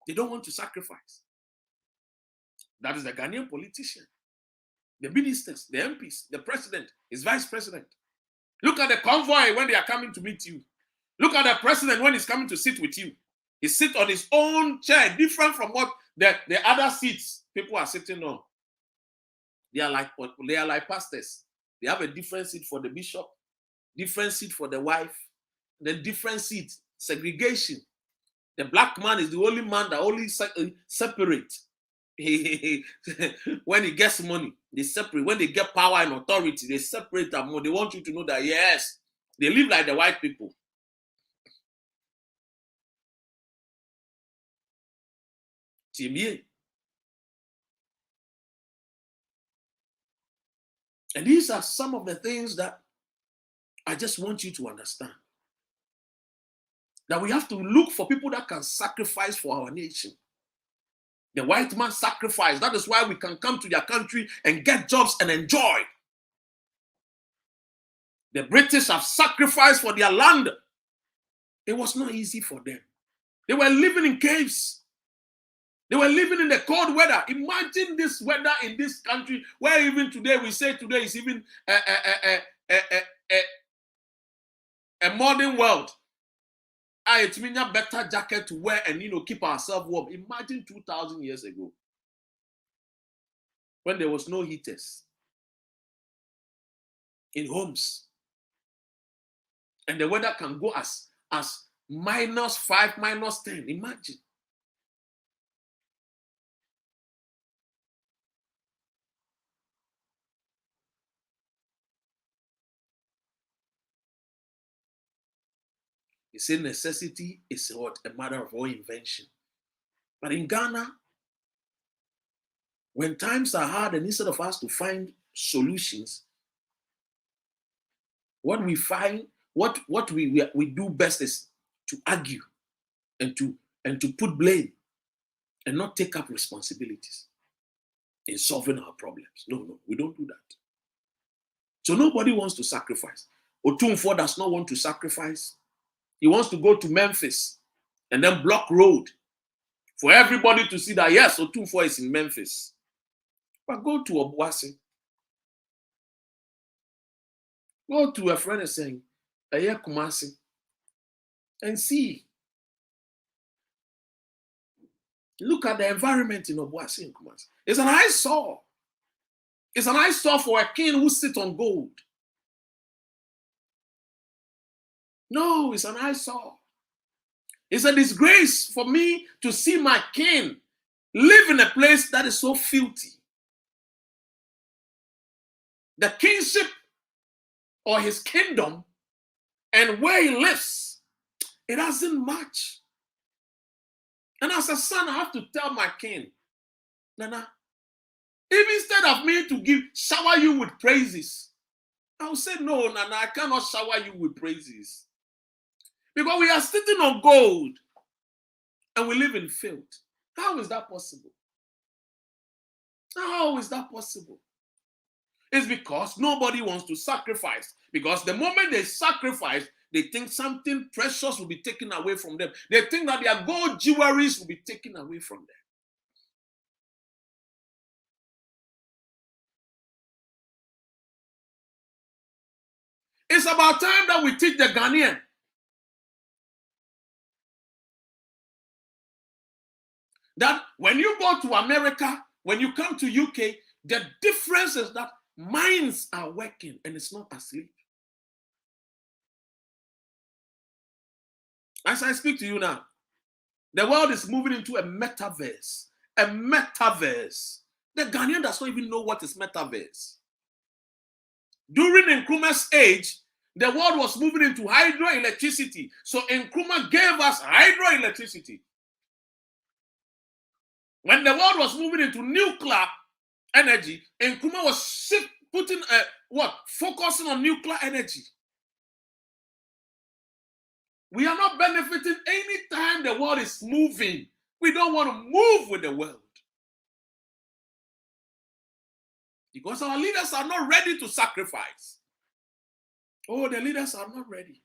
They don't want to sacrifice. That is the Ghanaian politician, the ministers, the MPs, the president, his vice president. Look at the convoy when they are coming to meet you. Look at the president when he's coming to sit with you. He sits on his own chair, different from what the other seats people are sitting on. They are like pastors. They have a different seat for the bishop, different seat for the wife, then different seat, segregation. The black man is the only man that only separate. When he gets money, they separate. When they get power and authority, they separate them more. They want you to know that, yes, they live like the white people. And these are some of the things that I just want you to understand. That we have to look for people that can sacrifice for our nation. The white man sacrificed. That is why we can come to their country and get jobs and enjoy. The British have sacrificed for their land. It was not easy for them. They were living in caves. They were living in the cold weather. Imagine this weather in this country, where even today we say today is even a modern world. It means a better jacket to wear and keep ourselves warm. Imagine 2,000 years ago, when there was no heaters in homes, and the weather can go as -5, -10. Imagine. You say necessity is what? A matter of our invention. But in Ghana, when times are hard and instead of us to find solutions, what we find, what we do best is to argue and to put blame and not take up responsibilities in solving our problems. No, we don't do that. So nobody wants to sacrifice. Otumfuo does not want to sacrifice. He wants to go to Memphis and then block road for everybody to see that, yes, Otumfuo is in Memphis. But go to Obuasi. Go to a friend and saying, Eye Kumasi, and see. Look at the environment in Obuasi and Kumasi. It's an eyesore. It's an eyesore for a king who sits on gold. No, it's an eyesore. It's a disgrace for me to see my king live in a place that is so filthy. The kingship or his kingdom and where he lives, it doesn't match. And as a son, I have to tell my king, Nana, if instead of me to shower you with praises, I will say, no, Nana, I cannot shower you with praises. Because we are sitting on gold and we live in filth. How is that possible? How is that possible? It's because nobody wants to sacrifice. Because the moment they sacrifice, they think something precious will be taken away from them. They think that their gold jewelries will be taken away from them. It's about time that we teach the Ghanaian that when you go to America, when you come to UK, the difference is that minds are working and it's not asleep. As I speak to you now, the world is moving into a metaverse. A metaverse. The Ghanaian does not even know what is metaverse. During Nkrumah's age, the world was moving into hydroelectricity. So Nkrumah gave us hydroelectricity. When the world was moving into nuclear energy, Nkrumah was putting focusing on nuclear energy. We are not benefiting anytime the world is moving. We don't want to move with the world. Because our leaders are not ready to sacrifice. Oh, the leaders are not ready.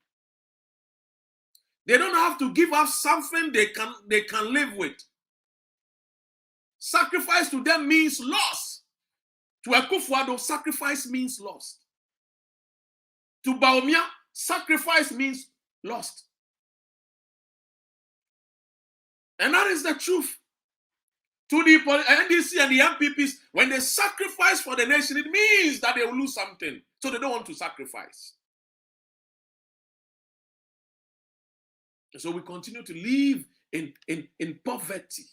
They don't have to give up something they can live with. Sacrifice to them means loss. To Akufo-Addo, sacrifice means lost. To Bawumia, sacrifice means lost. And that is the truth. To the NDC and the MPPs, when they sacrifice for the nation, it means that they will lose something. So they don't want to sacrifice. And so we continue to live in poverty.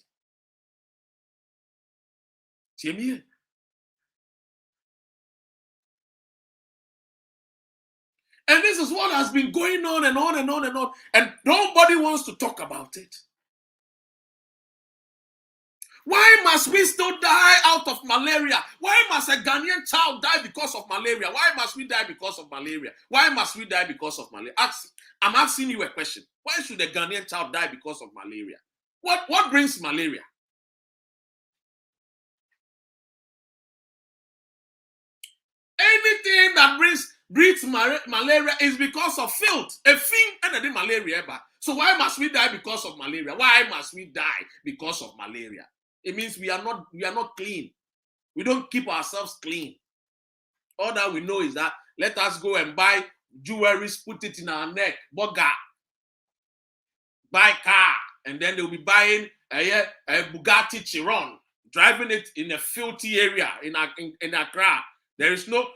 And this is what has been going on and on and on and on. And nobody wants to talk about it. Why must we still die out of malaria? Why must a Ghanaian child die because of malaria? Why must we die because of malaria? Why must we die because of malaria? I'm asking you a question. Why should a Ghanaian child die because of malaria? What brings malaria? Anything that breeds malaria is because of filth. A thing and the malaria. So why must we die because of malaria? Why must we die because of malaria? It means we are not clean. We don't keep ourselves clean. All that we know is that let us go and buy jewelry, put it in our neck, boga, buy car, and then they'll be buying a Bugatti Chiron, driving it in a filthy area in Accra. There is no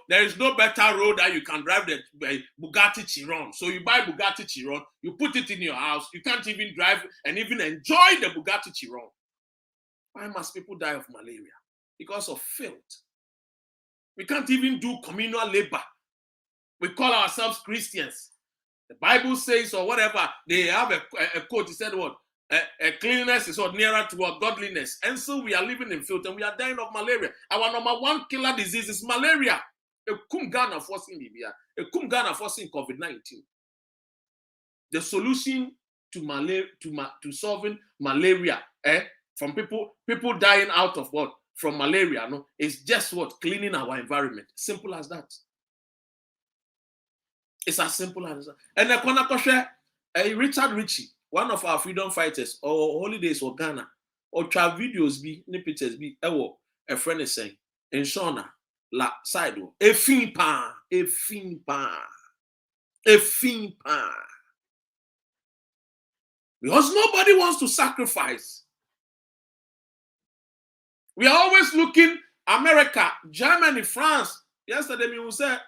better road that you can drive the Bugatti Chiron. So you buy Bugatti Chiron, you put it in your house. You can't even drive and even enjoy the Bugatti Chiron. Why must people die of malaria? Because of filth. We can't even do communal labor. We call ourselves Christians. The Bible says, or whatever, they have a quote. It said what? Cleanliness is what nearer to what godliness. And so we are living in filth and we are dying of malaria. Our number one killer disease is malaria. A Ghana forcing Libya. A Ghana forcing COVID-19. The solution to solving malaria, from people dying out of what? From malaria, no, is just what? Cleaning our environment. Simple as that. It's as simple as that. And the Kona Richard Ritchie, one of our freedom fighters, or holidays or Ghana, or travel videos be, ni pictures be, a friend is saying, in Shona, la side, a fin pan. Because nobody wants to sacrifice. We are always looking America, Germany, France. Yesterday, me was say,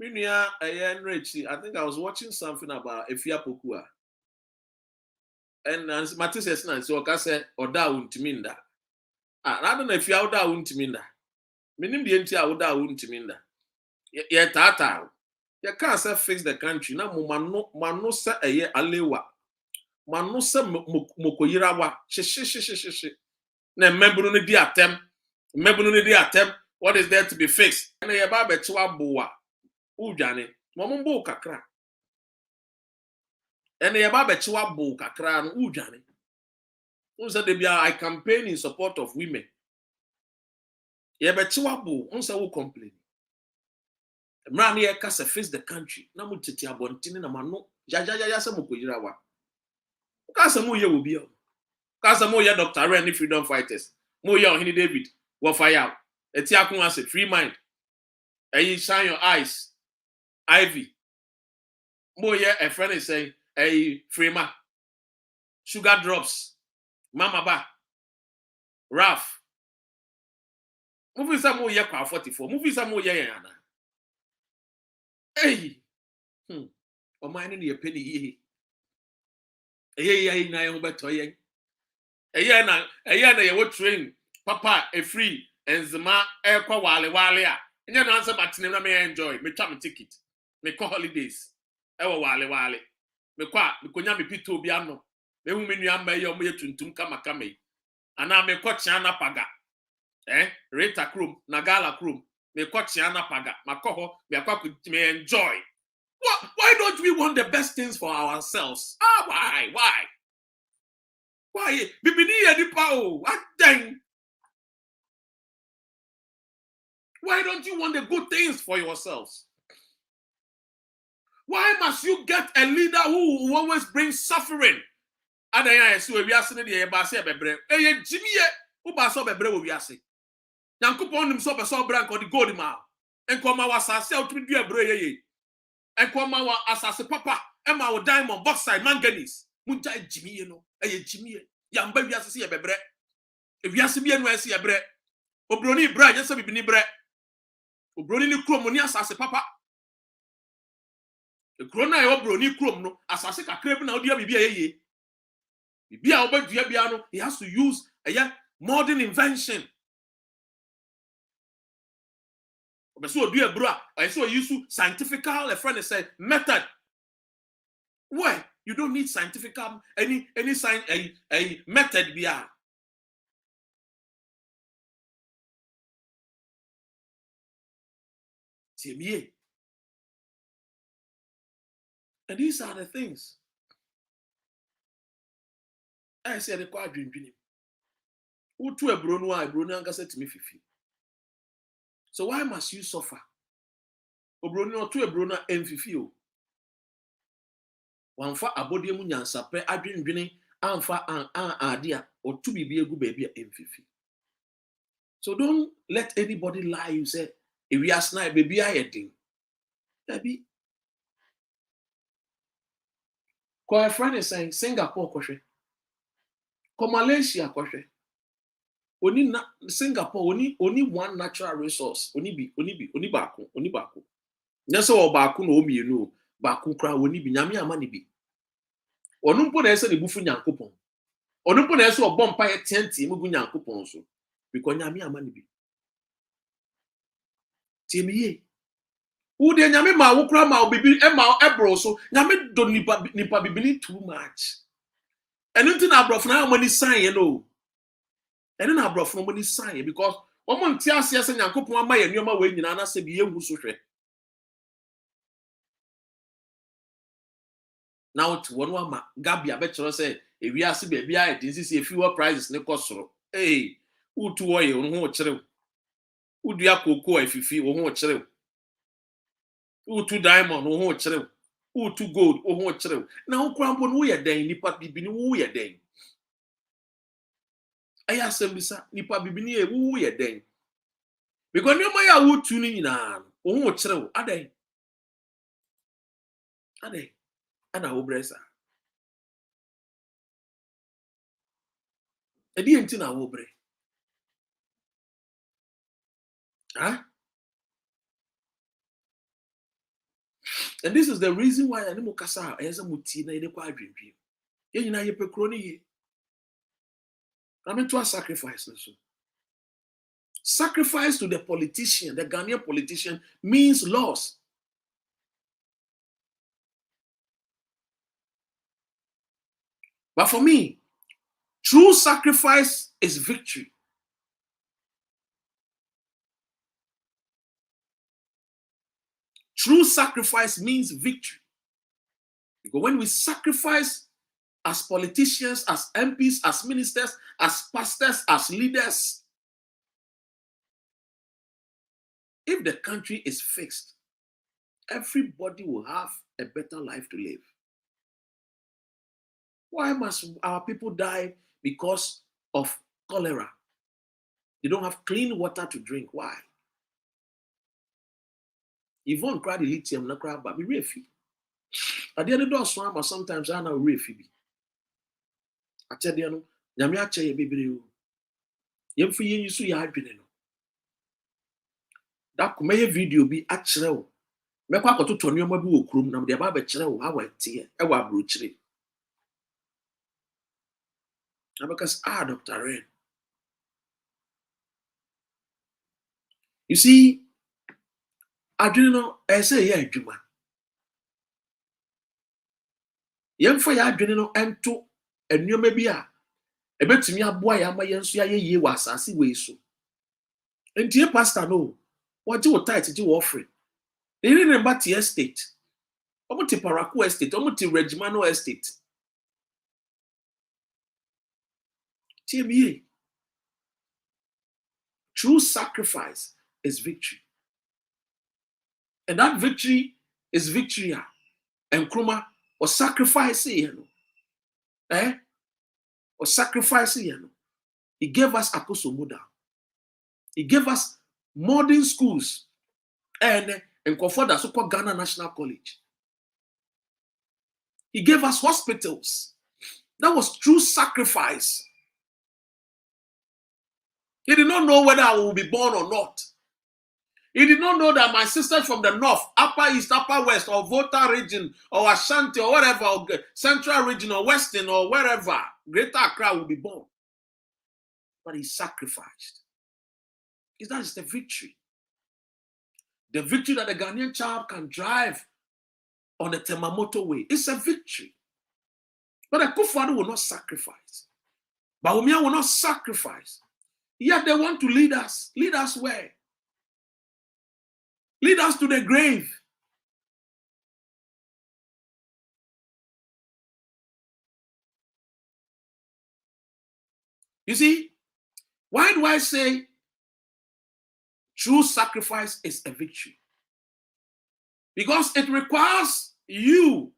I think I was watching something about Efia Pokua. And Matthew says, so I said, Oda Untiminda. I don't know if you are Oda Untiminda. Meaning the entire Oda Untiminda. Yet, Tata, you can't say fix the country. Now, Mano say a year Alewa. Mano say Mokoyirawa. She. Ne membununi di attempt. What is there to be fixed? And a babe chwa boa. Ujane. Momumbo kakra. And a babe chwa bo kakra. Ujane. Unsa debia I campaign in support of women. Yebe chwa bo. Unsa wo complain. Mrani ye kase face the country. Na mu titi abontini na mano. Ya se mokoyirawa. Kase mu ye obi o. Kasa mo ya Dr. Ren freedom fighters. Mo ya Ohini David. Wo fire. Eti akun ase free mind. You shine your eyes. Ivy. Mo ya a friend is saying, Frema. Sugar drops. Mama Ba. Ralph. Movie some mo ya kwa 44. Movie some mo ya yana. Hey. O mine ni a penny ye. Na yo beto ye. A year na you train papa a free and zama airqua wale and you answer but never may enjoy me time ticket me call holidays ewa wale me kwa me konya me pito biano me hu me nua mba ye omo yetuntum kama ana me kwa chiana paga Rita Krum na Gala Krum me kwa chiana paga makoho me akwa me enjoy. Why don't we want the best things for ourselves? Why? Why? What dang? Why don't you want the good things for yourselves? Why must you get a leader who always brings suffering? And I see we are saying the embassy bebre. Jimmy, who baso bebre we are saying. Yankupon himself a so brank or the gold ma. And come our sasel to be a bre. And come our assassin papa. And our diamond bauxite manganese. Munja Jimmy, you know. Jimmy. Yamba we are see a bebre. If you are see a see a bre. Obroni bra, just a bibini bre. Obroni ni kromoni assassin papa. The corona obroni krom no assassin ka kreb na odia bibia ye. Bibia obadua bia no, he has to use a modern invention. So do a bra, I saw use scientific a friend say method. Why? You don't need scientific any science a method bia. And these are the things. I said the quite dream. Who to a bruno angasa to me fifi. So why must you suffer? Obruno to a bruno and fifi. One for abodi mu nyansa pe adwendwene amfa an adia or to be a good baby and fifi. So don't let anybody lie. You say if we are snipe baby I thing. Baby. Cause a friend is saying Singapore koshe. Come Malaysia koshe. Only Singapore only one natural resource. Only baku. Nyase o baku no omienu. Baku kra oni bi nyame amani bi. Onu mpo na ese ne bufu nyankopon. Onu mpo na ese obom pa ye tenti mu gu nyankopon so. Because nyame amani bi. Tiemiye. Who de nyame ma wo kra ma obibi e ma ebro so. Nyame do nipa bibini too much. And until na brofo na amani sign ye no. And then na brofo no money sign because omo nti ase ase nyankopon ama ye nneoma we nyina na se bi ye hu so hwe. Now to one ma Gabia betro say e wi ase ba bia e dinsi se fewer prices ne kosoro. Hey, utu wo ye ho kire. Udu akoko afifi wo ho kire. Utu diamond wo ho kire. Utu gold wo ho kire. Na wo krampo no ye den nipa bibini wo ye den. Aya sembisa nipa bibini e wo ye den. Because no ya utu ni nyina wo ho kire. Adan. Ana obresa. Edi enti na obre. Huh? And this is the reason why animal kasa eza muti na ide kwa adwendwen. Ye nyina ye pekro ni ye. To a sacrifice so. Sacrifice to the politician, the Ghanaian politician means loss. But for me, true sacrifice is victory. True sacrifice means victory. Because when we sacrifice as politicians, as MPs, as ministers, as pastors, as leaders, if the country is fixed, everybody will have a better life to live. Why must our people die because of cholera? They don't have clean water to drink. Why? Yvonne cried the lithium, not cry, but we refi. At the end of the day, but sometimes I know refi. I tell you, Yamia Chay, baby, you for you, so you have been. That could make a video be actual. Make what to turn your mobile room, now the above a channel, how I tear, a wabruchery. Because Dr. Ren. You see, I don't know, I say, yeah, Juma. Young for ya, I know, and two, and you may be a bit to me, a boy, I'm a young ye was, I see way so. And dear pastor, no, what you were tight to do offering. They didn't remember the estate. Almost the Paraku estate, almost the Regimano estate. TME. True sacrifice is victory. And that victory is victory. And Kruma or sacrifice, or sacrifice, He gave us Akoso Muda. He gave us modern schools and Kofoda, so-called Ghana National College. He gave us hospitals. That was true sacrifice. He did not know whether I will be born or not. He did not know that my sisters from the north, upper east, upper west, or Volta region, or Ashanti, or whatever, or central region, or western, or wherever, Greater Accra will be born. But he sacrificed. That is the victory. The victory that the Ghanaian child can drive on the Temamoto way. It's a victory. But the Kufuor will not sacrifice. Bawumia will not sacrifice. Yet they want to lead us. Lead us where? lead us to the grave. You see, why do I say true sacrifice is a victory? Because it requires you,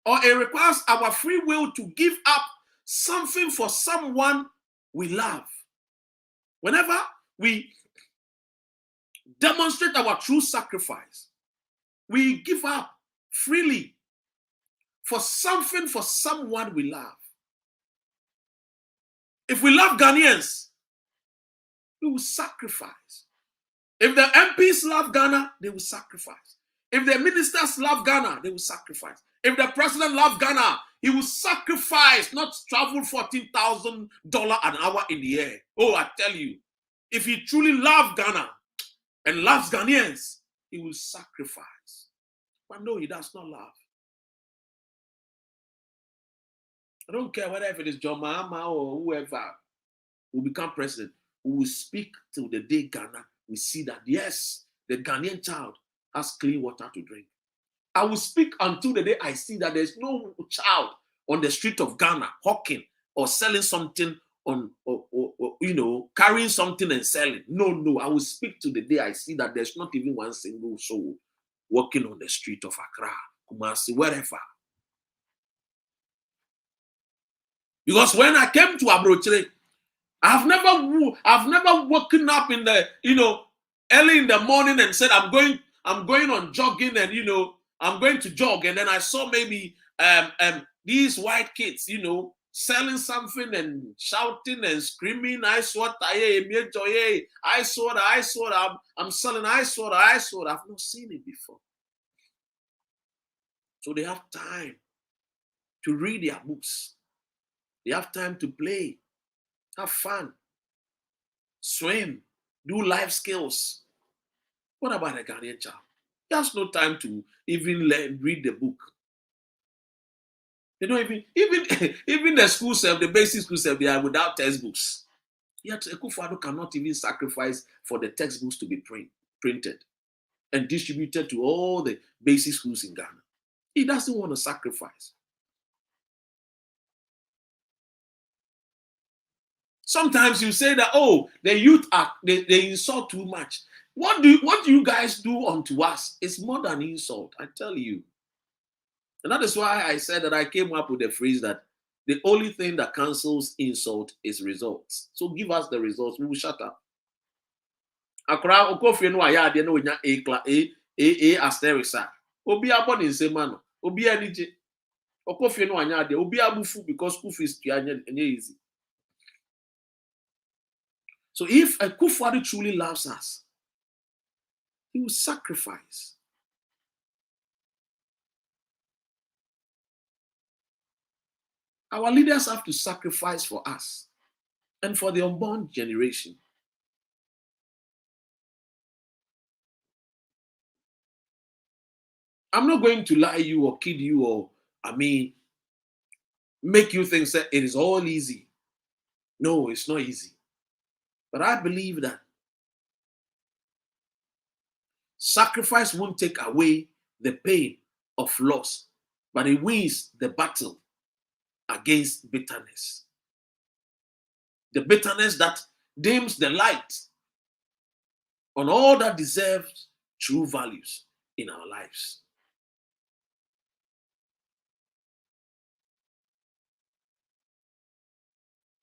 or it requires our free will to give up something for someone we love. Whenever we demonstrate our true sacrifice, we give up freely for something for someone we love. If we love Ghanaians, we will sacrifice. If the MPs love Ghana, they will sacrifice. If the ministers love Ghana, they will sacrifice. If the president loves Ghana, he will sacrifice, not travel $14,000 an hour in the air. Oh, I tell you, if he truly loves Ghana and loves Ghanaians, he will sacrifice. But no, he does not love. I don't care whether if it is John Mahama or whoever will become president. We will speak till the day Ghana we see that, yes, the Ghanaian child has clean water to drink. I will speak until the day I see that there's no child on the street of Ghana hawking or selling something on, or carrying something and selling. No, I will speak to the day I see that there's not even one single soul walking on the street of Accra, Kumasi, wherever. Because when I came to Abrochere, I've never woken up in the, early in the morning and said, I'm going on jogging and, I'm going to jog. And then I saw maybe these white kids, selling something and shouting and screaming, ice water, ice water, I'm selling ice water. I've not seen it before. So they have time to read their books. They have time to play, have fun, swim, do life skills. What about a Ghanaian child? He has no time to even read the book. They don't even the school self, the basic school self, they are without textbooks. Yet Akufo-Addo cannot even sacrifice for the textbooks to be printed and distributed to all the basic schools in Ghana. He doesn't want to sacrifice. Sometimes you say that, oh, the youth they insult too much. What do you guys do unto us? It's more than insult, I tell you. And that is why I said that I came up with the phrase that the only thing that cancels insult is results. So give us the results, we will shut up. Akra okofie no aya de no nya a asterisa. Obi abon in semano. Obi anije. Okofie no anya de obi abufu because school fees anya easy. So if Akufo-Addo truly loves us, he will sacrifice. Our leaders have to sacrifice for us and for the unborn generation. I'm not going to lie you or kid you or, make you think that it is all easy. No, it's not easy. But I believe that sacrifice won't take away the pain of loss, but it wins the battle against bitterness. The bitterness that dims the light on all that deserves true values in our lives.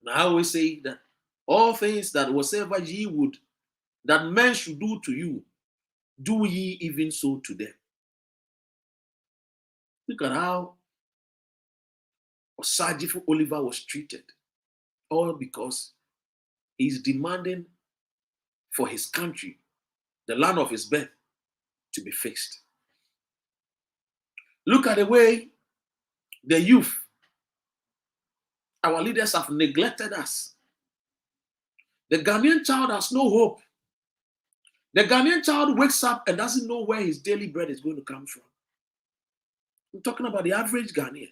And I always say that all things that whatsoever ye would, that men should do to you, do ye even so to them. Look at how Osagyefo Oliver was treated, all because he's demanding for his country, the land of his birth, to be fixed. Look at the way the youth, our leaders have neglected us. The Ghanaian child has no hope. The Ghanaian child wakes up and doesn't know where his daily bread is going to come from. I'm talking about the average Ghanaian.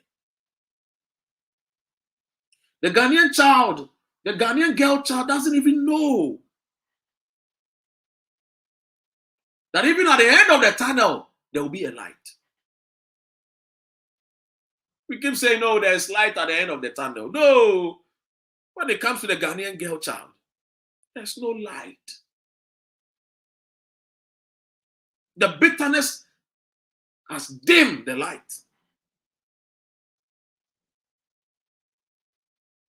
The Ghanaian child, the Ghanaian girl child doesn't even know That even at the end of the tunnel, there will be a light. We keep saying, no, there's light at the end of the tunnel. No. When it comes to the Ghanaian girl child, there's no light. The bitterness has dimmed the light.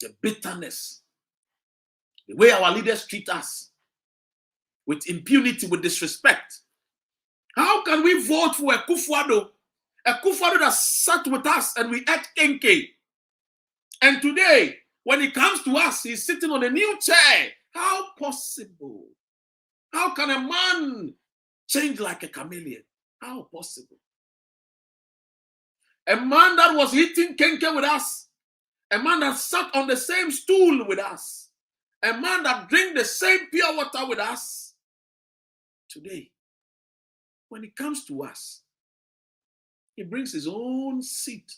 The bitterness, the way our leaders treat us with impunity, with disrespect. How can we vote for a Kufuado that sat with us and we ate kenke? And today, when it comes to us, he's sitting on a new chair. How possible? How can a man change like a chameleon? How possible? A man that was eating kenke with us, a man that sat on the same stool with us, a man that drank the same pure water with us, today, when it comes to us, he brings his own seat,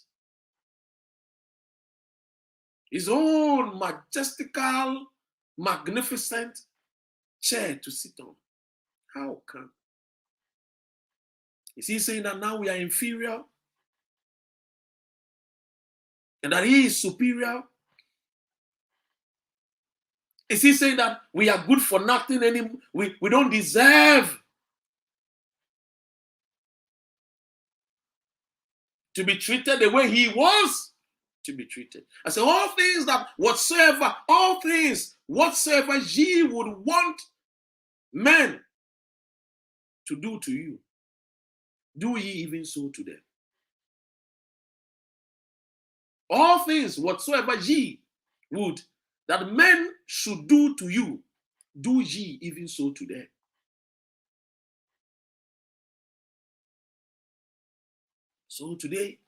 his own majestical, magnificent chair to sit on. How come? Is he saying that now we are inferior? And that he is superior? Is he saying that we are good for nothing anymore? We don't deserve to be treated the way he wants to be treated. I say, all things whatsoever ye would want men to do to you, do ye even so to them. All things whatsoever ye would that men should do to you, do ye even so to them. So today,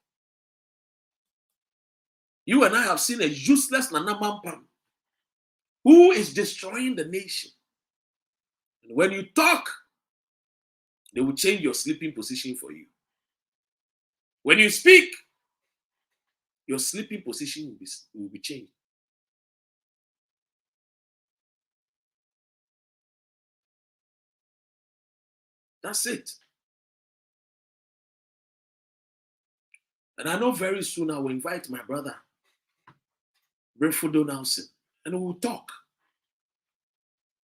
you and I have seen a useless Nana Mampam who is destroying the nation. And when you talk, they will change your sleeping position for you. When you speak, your sleeping position will be changed. That's it. And I know very soon I will invite my brother, Brefudo Nelson, and we will talk.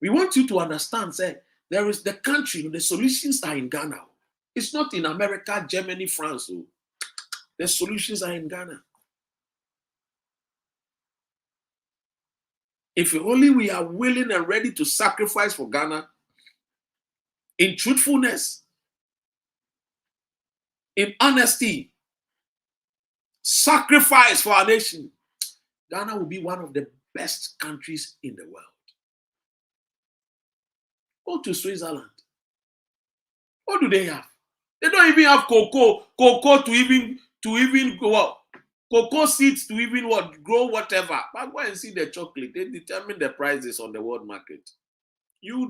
We want you to understand, say, there is the country, the solutions are in Ghana. It's not in America, Germany, France. The solutions are in Ghana. If only we are willing and ready to sacrifice for Ghana in truthfulness, in honesty, sacrifice for our nation, Ghana will be one of the best countries in the world. Go to Switzerland. What do they have? They don't even have cocoa to even what? Cocoa seeds to even what? Grow whatever. But go and see the chocolate. They determine the prices on the world market. You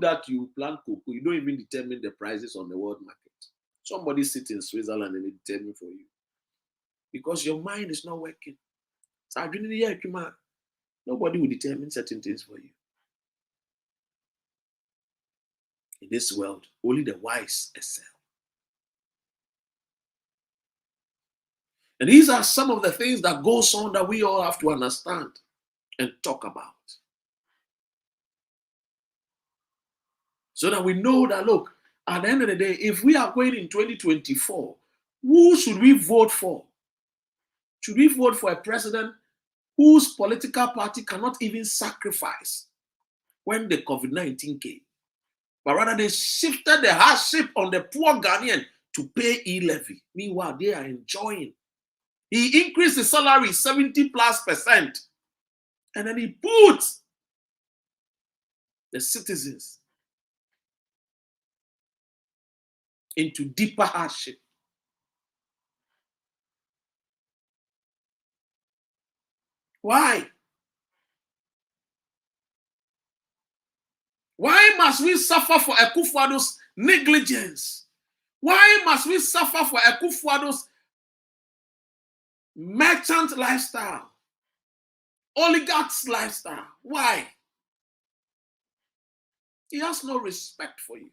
plant cocoa, you don't even determine the prices on the world market. Somebody sits in Switzerland and they determine for you. Because your mind is not working. So nobody will determine certain things for you. In this world, only the wise excel. And these are some of the things that goes on that we all have to understand and talk about. So that we know that, look, at the end of the day, if we are going in 2024, who should we vote for? Should we vote for a president whose political party cannot even sacrifice when the COVID-19 came? But rather they shifted the hardship on the poor Ghanaian to pay e-levy. Meanwhile, they are enjoying. He increased the salary 70+%. And then he put the citizens into deeper hardship. Why? Why must we suffer for Akufo-Addo's negligence? Why must we suffer for Akufo-Addo's merchant lifestyle, oligarch's lifestyle? Why? He has no respect for you.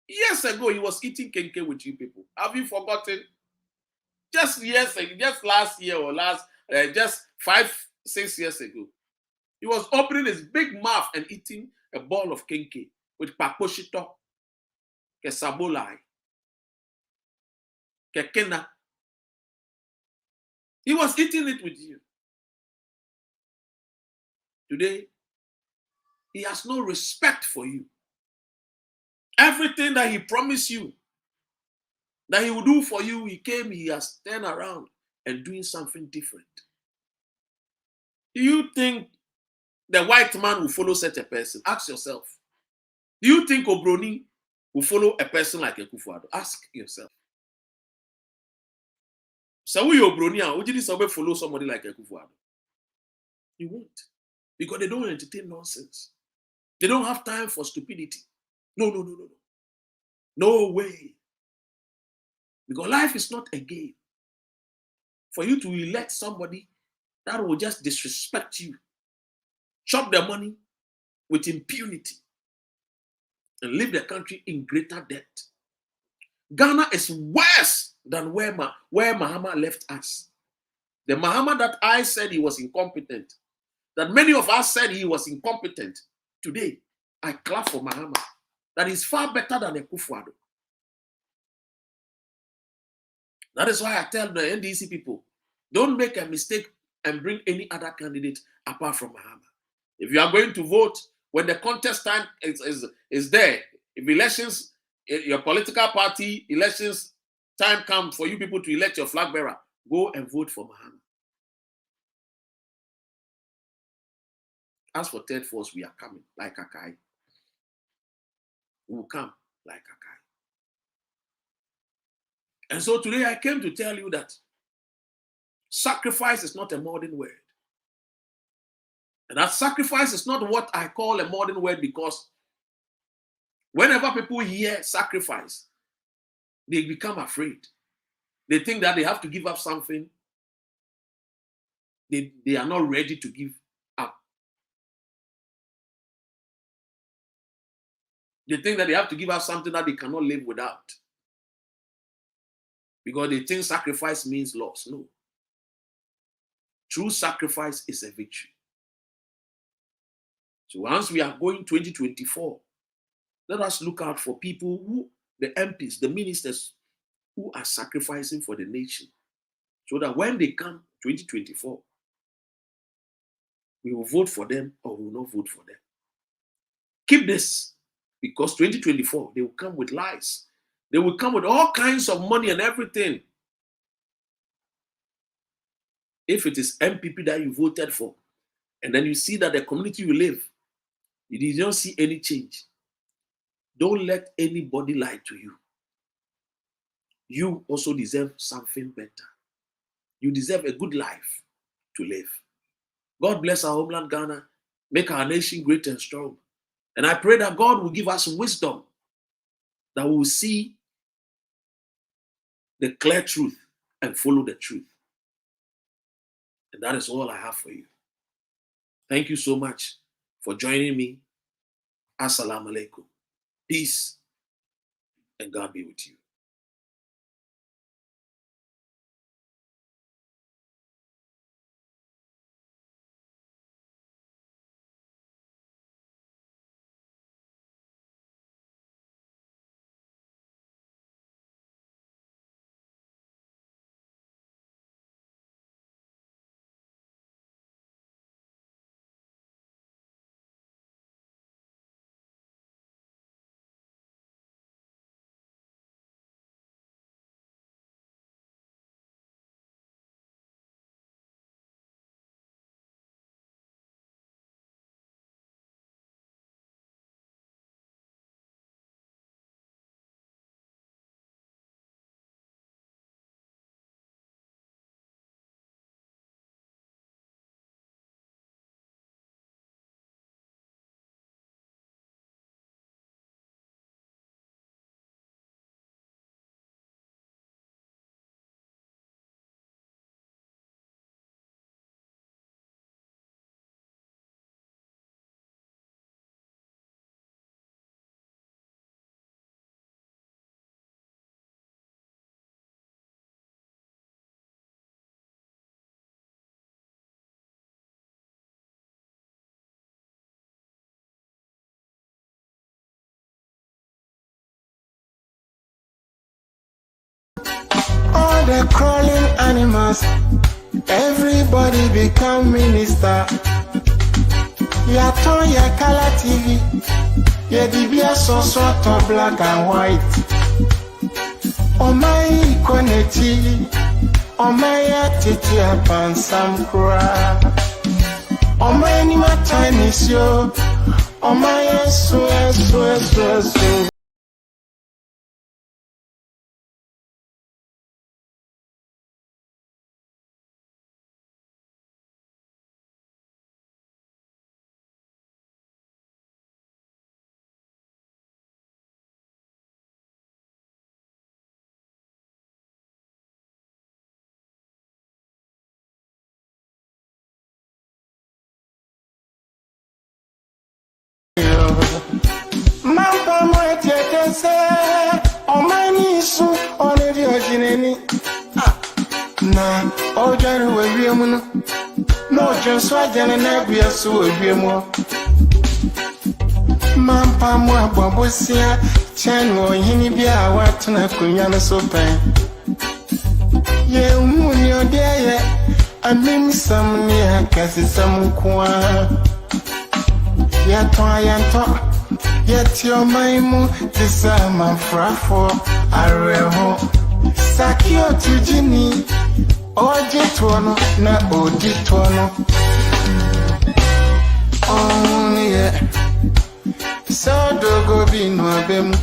Years ago, he was eating kenke with you people. Have you forgotten? Just years ago, just last year or just 5, 6 years ago, he was opening his big mouth and eating a ball of kenke with paposhito, kesabolai, kekena. He was eating it with you. Today, he has no respect for you. Everything that he promised you, that he will do for you, he has turned around and doing something different. Do you think the white man will follow such a person? Ask yourself. Do you think Obroni will follow a person like Akufo-Addo? Ask yourself. So we Obroni, would you follow somebody like Akufo-Addo? You won't. Because they don't entertain nonsense. They don't have time for stupidity. No. No way. Because life is not a game. For you to elect somebody that will just disrespect you, chop their money with impunity, and leave the country in greater debt. Ghana is worse than where Mahama left us. The Mahama that I said he was incompetent, that many of us said he was incompetent, today I clap for Mahama. That is far better than Akufo-Addo. That is why I tell the NDC people, don't make a mistake and bring any other candidate apart from Mahama. If you are going to vote, when the contest time is there, if elections, your political party elections time comes for you people to elect your flag bearer, go and vote for Mahama. As for third force, we are coming like Akai. We will come like Akai. And so today I came to tell you that sacrifice is not a modern word. And that sacrifice is not what I call a modern word, because whenever people hear sacrifice, they become afraid. They think that they have to give up something they are not ready to give up. They think that they have to give up something that they cannot live without, because they think sacrifice means loss. No. True sacrifice is a victory. So once we are going 2024, let us look out for people who, the MPs, the ministers, who are sacrificing for the nation, so that when they come 2024, we will vote for them or we will not vote for them. Keep this, because 2024, they will come with lies. They will come with all kinds of money and everything. If it is MPP that you voted for, and then you see that the community you live, you did not see any change, don't let anybody lie to you. You also deserve something better. You deserve a good life to live. God bless our homeland Ghana, make our nation great and strong. And I pray that God will give us wisdom, that we will see the clear truth and follow the truth. And that is all I have for you. Thank you so much for joining me. Assalamu alaikum. Peace and God be with you. animals. Everybody become minister. Ya ton ya color TV. Ya dibia so sort of black and white. Oh my koneti. Oh my titi apan sam kura. Oh my ni ma Chinese yo. Oh my so. Mampam wete se omani su onedi ojineni na ojaru wewiemu no jonso ajana na bia su wewiemu Mampam abobosia chanu hini bia watuna kunya no so pen ye umuni odeye amim sam ni akasi sam kwa ya to yet your maimu disama frafo areho sakio tujini ojitono na oditono yeah so dogo binu abem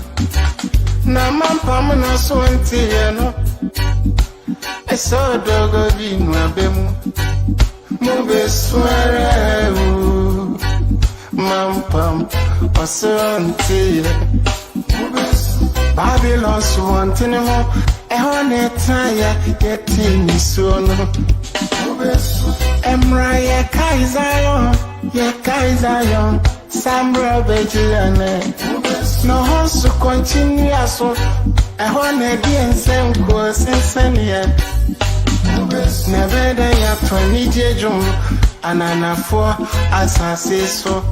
na mampam na so ntiye no so dogo binu abem mo be sware Mampam osonti Babylon swantini ho ehone taya yeti misono Emra ye kaizayon Sambra bejilane No hosu continue aso ehone diense mko sensenia Nebede ya 20 jejum Ananafo asase so